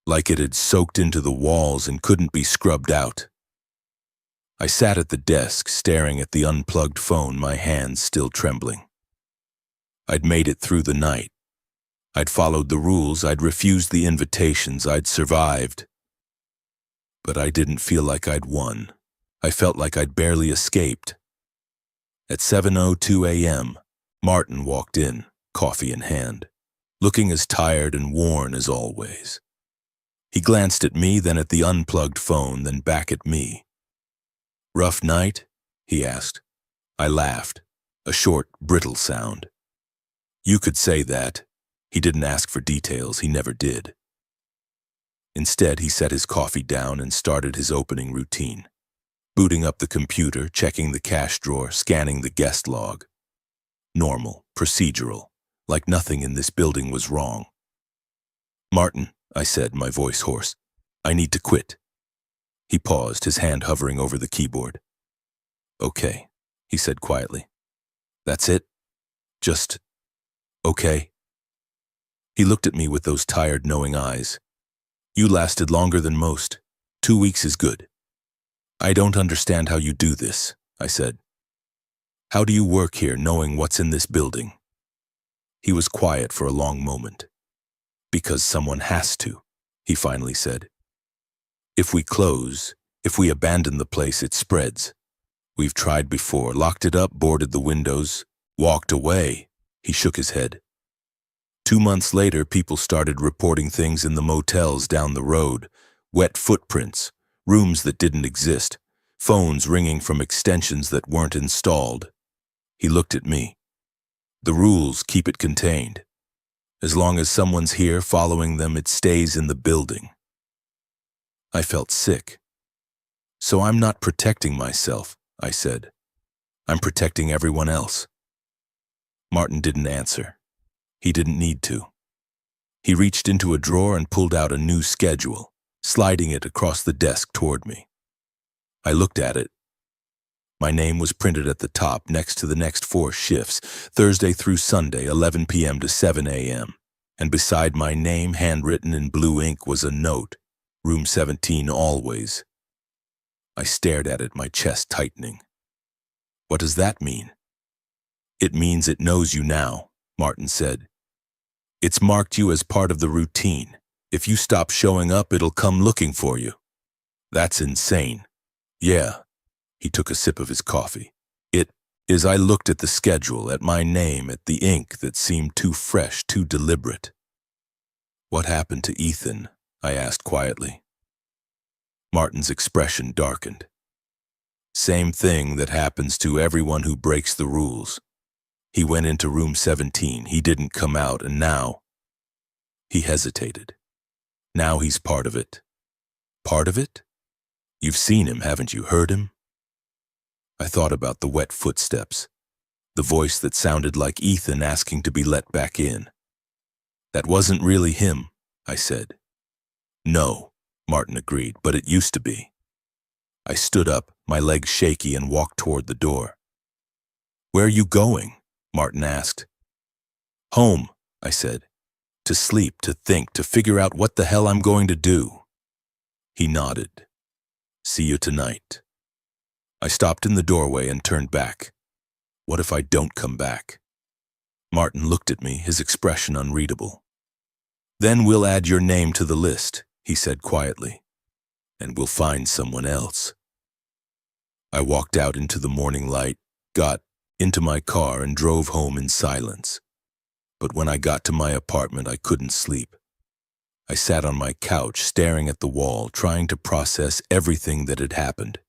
like it had soaked into the walls and couldn't be scrubbed out. I sat at the desk, staring at the unplugged phone, my hands still trembling. I'd made it through the night. I'd followed the rules, I'd refused the invitations, I'd survived. But I didn't feel like I'd won. I felt like I'd barely escaped. At 7:02 a.m., Martin walked in, coffee in hand, looking as tired and worn as always. He glanced at me, then at the unplugged phone, then back at me. "Rough night?" he asked. I laughed, a short, brittle sound. You could say that. He didn't ask for details, he never did. Instead, he set his coffee down and started his opening routine, booting up the computer, checking the cash drawer, scanning the guest log. Normal, procedural, like nothing in this building was wrong. "Martin," I said, my voice hoarse, "I need to quit." He paused, his hand hovering over the keyboard. "Okay," he said quietly. "That's it? Just okay?" He looked at me with those tired, knowing eyes. "You lasted longer than most. 2 weeks is good." "I don't understand how you do this," I said. "How do you work here knowing what's in this building?" He was quiet for a long moment. "Because someone has to," he finally said. "If we close, if we abandon the place, it spreads. We've tried before, locked it up, boarded the windows, walked away." He shook his head. 2 months later, people started reporting things in the motels down the road, wet footprints, rooms that didn't exist, phones ringing from extensions that weren't installed. He looked at me. "The rules keep it contained. As long as someone's here following them, it stays in the building." I felt sick. "So I'm not protecting myself," I said. "I'm protecting everyone else." Martin didn't answer. He didn't need to. He reached into a drawer and pulled out a new schedule, sliding it across the desk toward me. I looked at it. My name was printed at the top next to the next 4 shifts, Thursday through Sunday, 11 p.m. to 7 a.m. And beside my name, handwritten in blue ink, was a note, "Room 17 always." I stared at it, my chest tightening. "What does that mean?" "It means it knows you now," Martin said. "It's marked you as part of the routine. If you stop showing up, it'll come looking for you. That's insane. Yeah. He took a sip of his coffee. It is. I looked at the schedule, at my name, at the ink that seemed too fresh, too deliberate. What happened to Ethan? I asked quietly. Martin's expression darkened. Same thing that happens to everyone who breaks the rules. He went into room 17, he didn't come out, and now... He hesitated. Now he's part of it. Part of it? You've seen him, haven't you? Heard him? I thought about the wet footsteps, the voice that sounded like Ethan asking to be let back in. That wasn't really him, I said. No, Martin agreed, but it used to be. I stood up, my legs shaky, and walked toward the door. Where are you going? Martin asked. Home, I said. To sleep, to think, to figure out what the hell I'm going to do. He nodded. See you tonight. I stopped in the doorway and turned back. What if I don't come back? Martin looked at me, his expression unreadable. Then we'll add your name to the list, he said quietly, and we'll find someone else. I walked out into the morning light, got into my car, and drove home in silence. But when I got to my apartment, I couldn't sleep. I sat on my couch, staring at the wall, trying to process everything that had happened.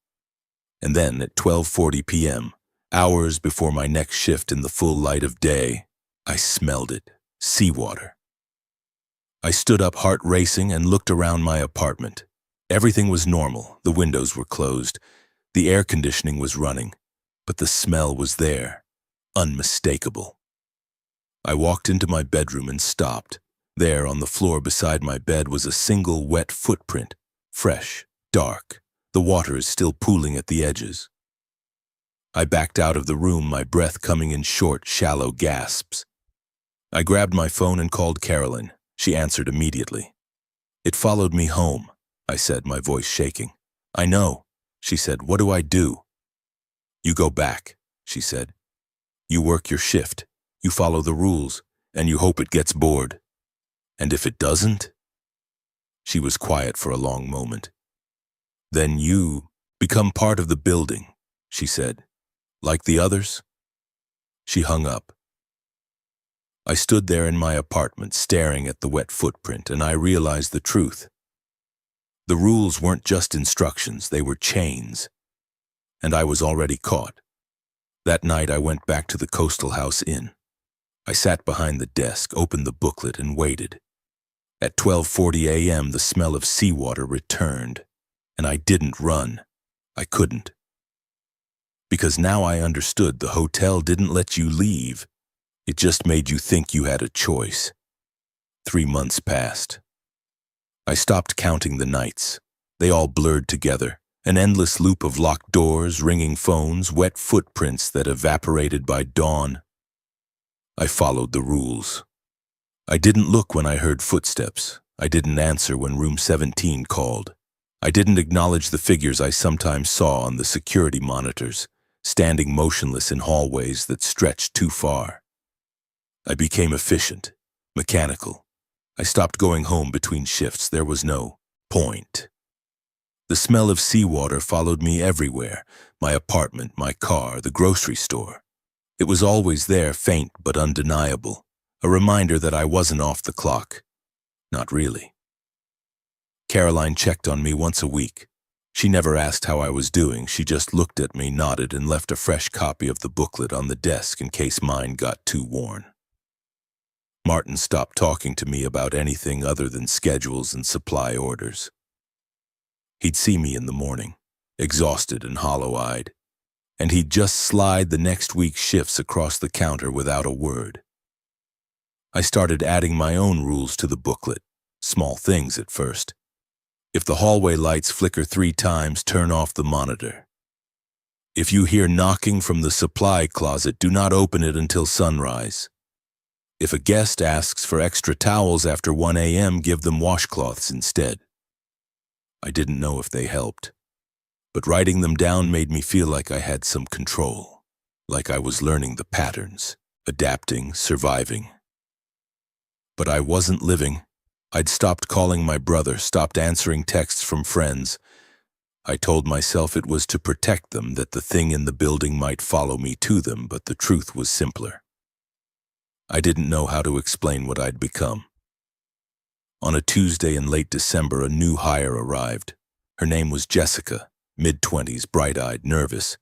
And then at 12:40 p.m., hours before my next shift in the full light of day, I smelled it, seawater. I stood up, heart racing, and looked around my apartment. Everything was normal, the windows were closed, the air conditioning was running, but the smell was there, unmistakable. I walked into my bedroom and stopped. There, on the floor beside my bed, was a single wet footprint, fresh, dark. The water is still pooling at the edges. I backed out of the room, my breath coming in short, shallow gasps. I grabbed my phone and called Carolyn. She answered immediately. It followed me home, I said, my voice shaking. I know, she said. What do I do? You go back, she said. You work your shift, you follow the rules, and you hope it gets bored. And if it doesn't? She was quiet for a long moment. Then you become part of the building, she said. Like the others? She hung up. I stood there in my apartment, staring at the wet footprint, and I realized the truth. The rules weren't just instructions, they were chains. And I was already caught. That night I went back to the Coastal House Inn. I sat behind the desk, opened the booklet, and waited. At 12:40 a.m., the smell of seawater returned. And I didn't run. I couldn't. Because now I understood the hotel didn't let you leave. It just made you think you had a choice. 3 months passed. I stopped counting the nights. They all blurred together. An endless loop of locked doors, ringing phones, wet footprints that evaporated by dawn. I followed the rules. I didn't look when I heard footsteps. I didn't answer when room 17 called. I didn't acknowledge the figures I sometimes saw on the security monitors, standing motionless in hallways that stretched too far. I became efficient, mechanical. I stopped going home between shifts. There was no point. The smell of seawater followed me everywhere, my apartment, my car, the grocery store. It was always there, faint but undeniable, a reminder that I wasn't off the clock. Not really. Caroline checked on me once a week. She never asked how I was doing. She just looked at me, nodded, and left a fresh copy of the booklet on the desk in case mine got too worn. Martin stopped talking to me about anything other than schedules and supply orders. He'd see me in the morning, exhausted and hollow-eyed, and he'd just slide the next week's shifts across the counter without a word. I started adding my own rules to the booklet, small things at first. If the hallway lights flicker 3 times, turn off the monitor. If you hear knocking from the supply closet, do not open it until sunrise. If a guest asks for extra towels after 1 a.m., give them washcloths instead. I didn't know if they helped, but writing them down made me feel like I had some control, like I was learning the patterns, adapting, surviving. But I wasn't living, I'd stopped calling my brother, stopped answering texts from friends. I told myself it was to protect them, that the thing in the building might follow me to them, but the truth was simpler. I didn't know how to explain what I'd become. On a Tuesday in late December, a new hire arrived. Her name was Jessica, mid-20s, bright-eyed, nervous.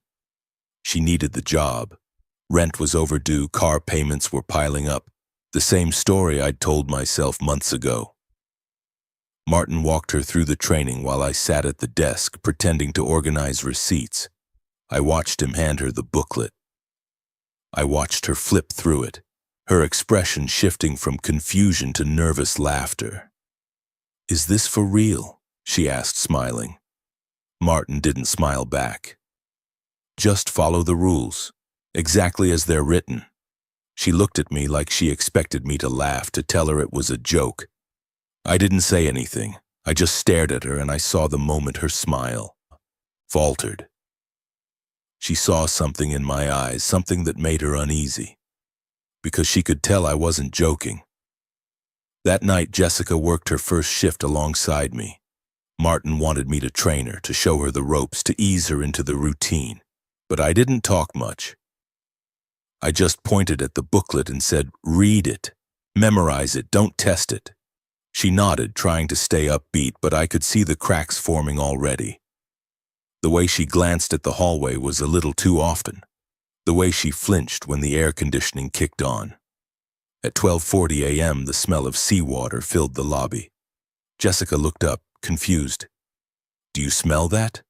She needed the job. Rent was overdue, car payments were piling up. The same story I'd told myself months ago. Martin walked her through the training while I sat at the desk, pretending to organize receipts. I watched him hand her the booklet. I watched her flip through it, her expression shifting from confusion to nervous laughter. "Is this for real?" she asked, smiling. Martin didn't smile back. "Just follow the rules, exactly as they're written." She looked at me like she expected me to laugh, to tell her it was a joke. I didn't say anything. I just stared at her, and I saw the moment her smile faltered. She saw something in my eyes, something that made her uneasy, because she could tell I wasn't joking. That night, Jessica worked her first shift alongside me. Martin wanted me to train her, to show her the ropes, to ease her into the routine, but I didn't talk much. I just pointed at the booklet and said, "Read it, memorize it, don't test it." She nodded, trying to stay upbeat, but I could see the cracks forming already. The way she glanced at the hallway was a little too often. The way she flinched when the air conditioning kicked on. At 12:40 a.m., the smell of seawater filled the lobby. Jessica looked up, confused. "Do you smell that?"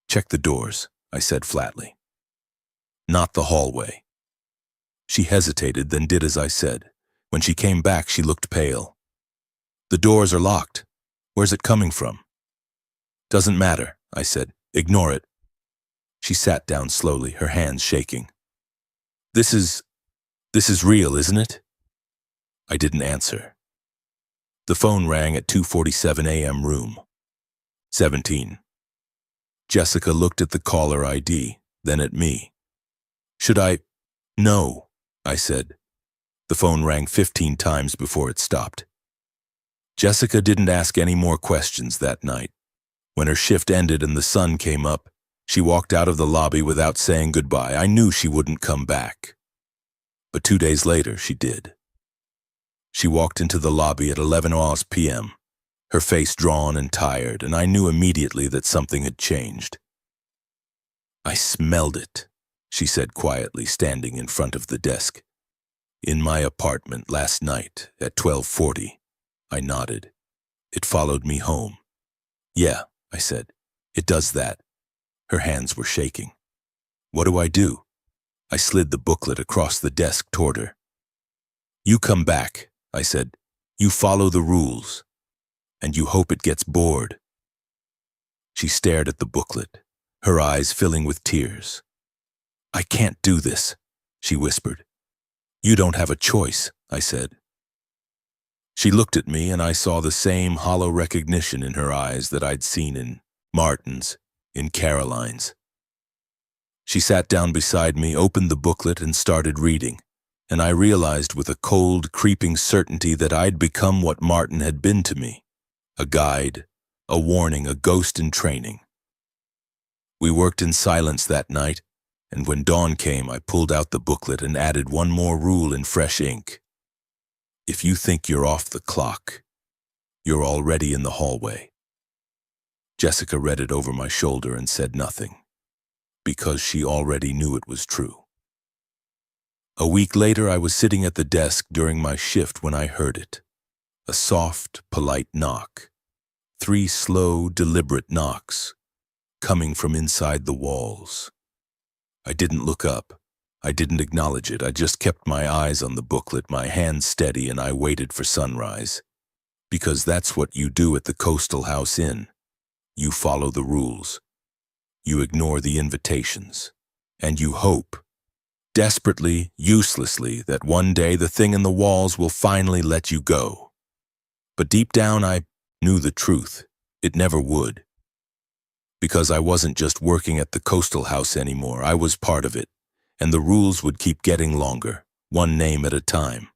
"Check the doors," I said flatly. "Not the hallway." She hesitated, then did as I said. When she came back, she looked pale. "The doors are locked. Where's it coming from?" "Doesn't matter," I said. "Ignore it." She sat down slowly, her hands shaking. This is real, isn't it?" I didn't answer. The phone rang at 2:47 a.m. room 17. Jessica looked at the caller ID, then at me. "Should I?" "No," I said. The phone rang 15 times before it stopped. Jessica didn't ask any more questions that night. When her shift ended and the sun came up, she walked out of the lobby without saying goodbye. I knew she wouldn't come back. But 2 days later, she did. She walked into the lobby at 11 p.m., her face drawn and tired, and I knew immediately that something had changed. "I smelled it," she said quietly, standing in front of the desk. "In my apartment last night at 12:40. I nodded. "It followed me home." "Yeah," I said. "It does that." Her hands were shaking. "What do I do?" I slid the booklet across the desk toward her. "You come back," I said. "You follow the rules. And you hope it gets bored." She stared at the booklet, her eyes filling with tears. "I can't do this," she whispered. "You don't have a choice," I said. She looked at me, and I saw the same hollow recognition in her eyes that I'd seen in Martin's, in Caroline's. She sat down beside me, opened the booklet, and started reading, and I realized with a cold, creeping certainty that I'd become what Martin had been to me, a guide, a warning, a ghost in training. We worked in silence that night, and when dawn came, I pulled out the booklet and added one more rule in fresh ink. If you think you're off the clock, you're already in the hallway. Jessica read it over my shoulder and said nothing, because she already knew it was true. A week later, I was sitting at the desk during my shift when I heard it. A soft, polite knock. 3 slow, deliberate knocks, coming from inside the walls. I didn't look up. I didn't acknowledge it. I just kept my eyes on the booklet, my hands steady, and I waited for sunrise. Because that's what you do at the Coastal House Inn. You follow the rules. You ignore the invitations. And you hope, desperately, uselessly, that one day the thing in the walls will finally let you go. But deep down, I knew the truth. It never would. Because I wasn't just working at the Coastal House anymore. I was part of it. And the rules would keep getting longer, one name at a time.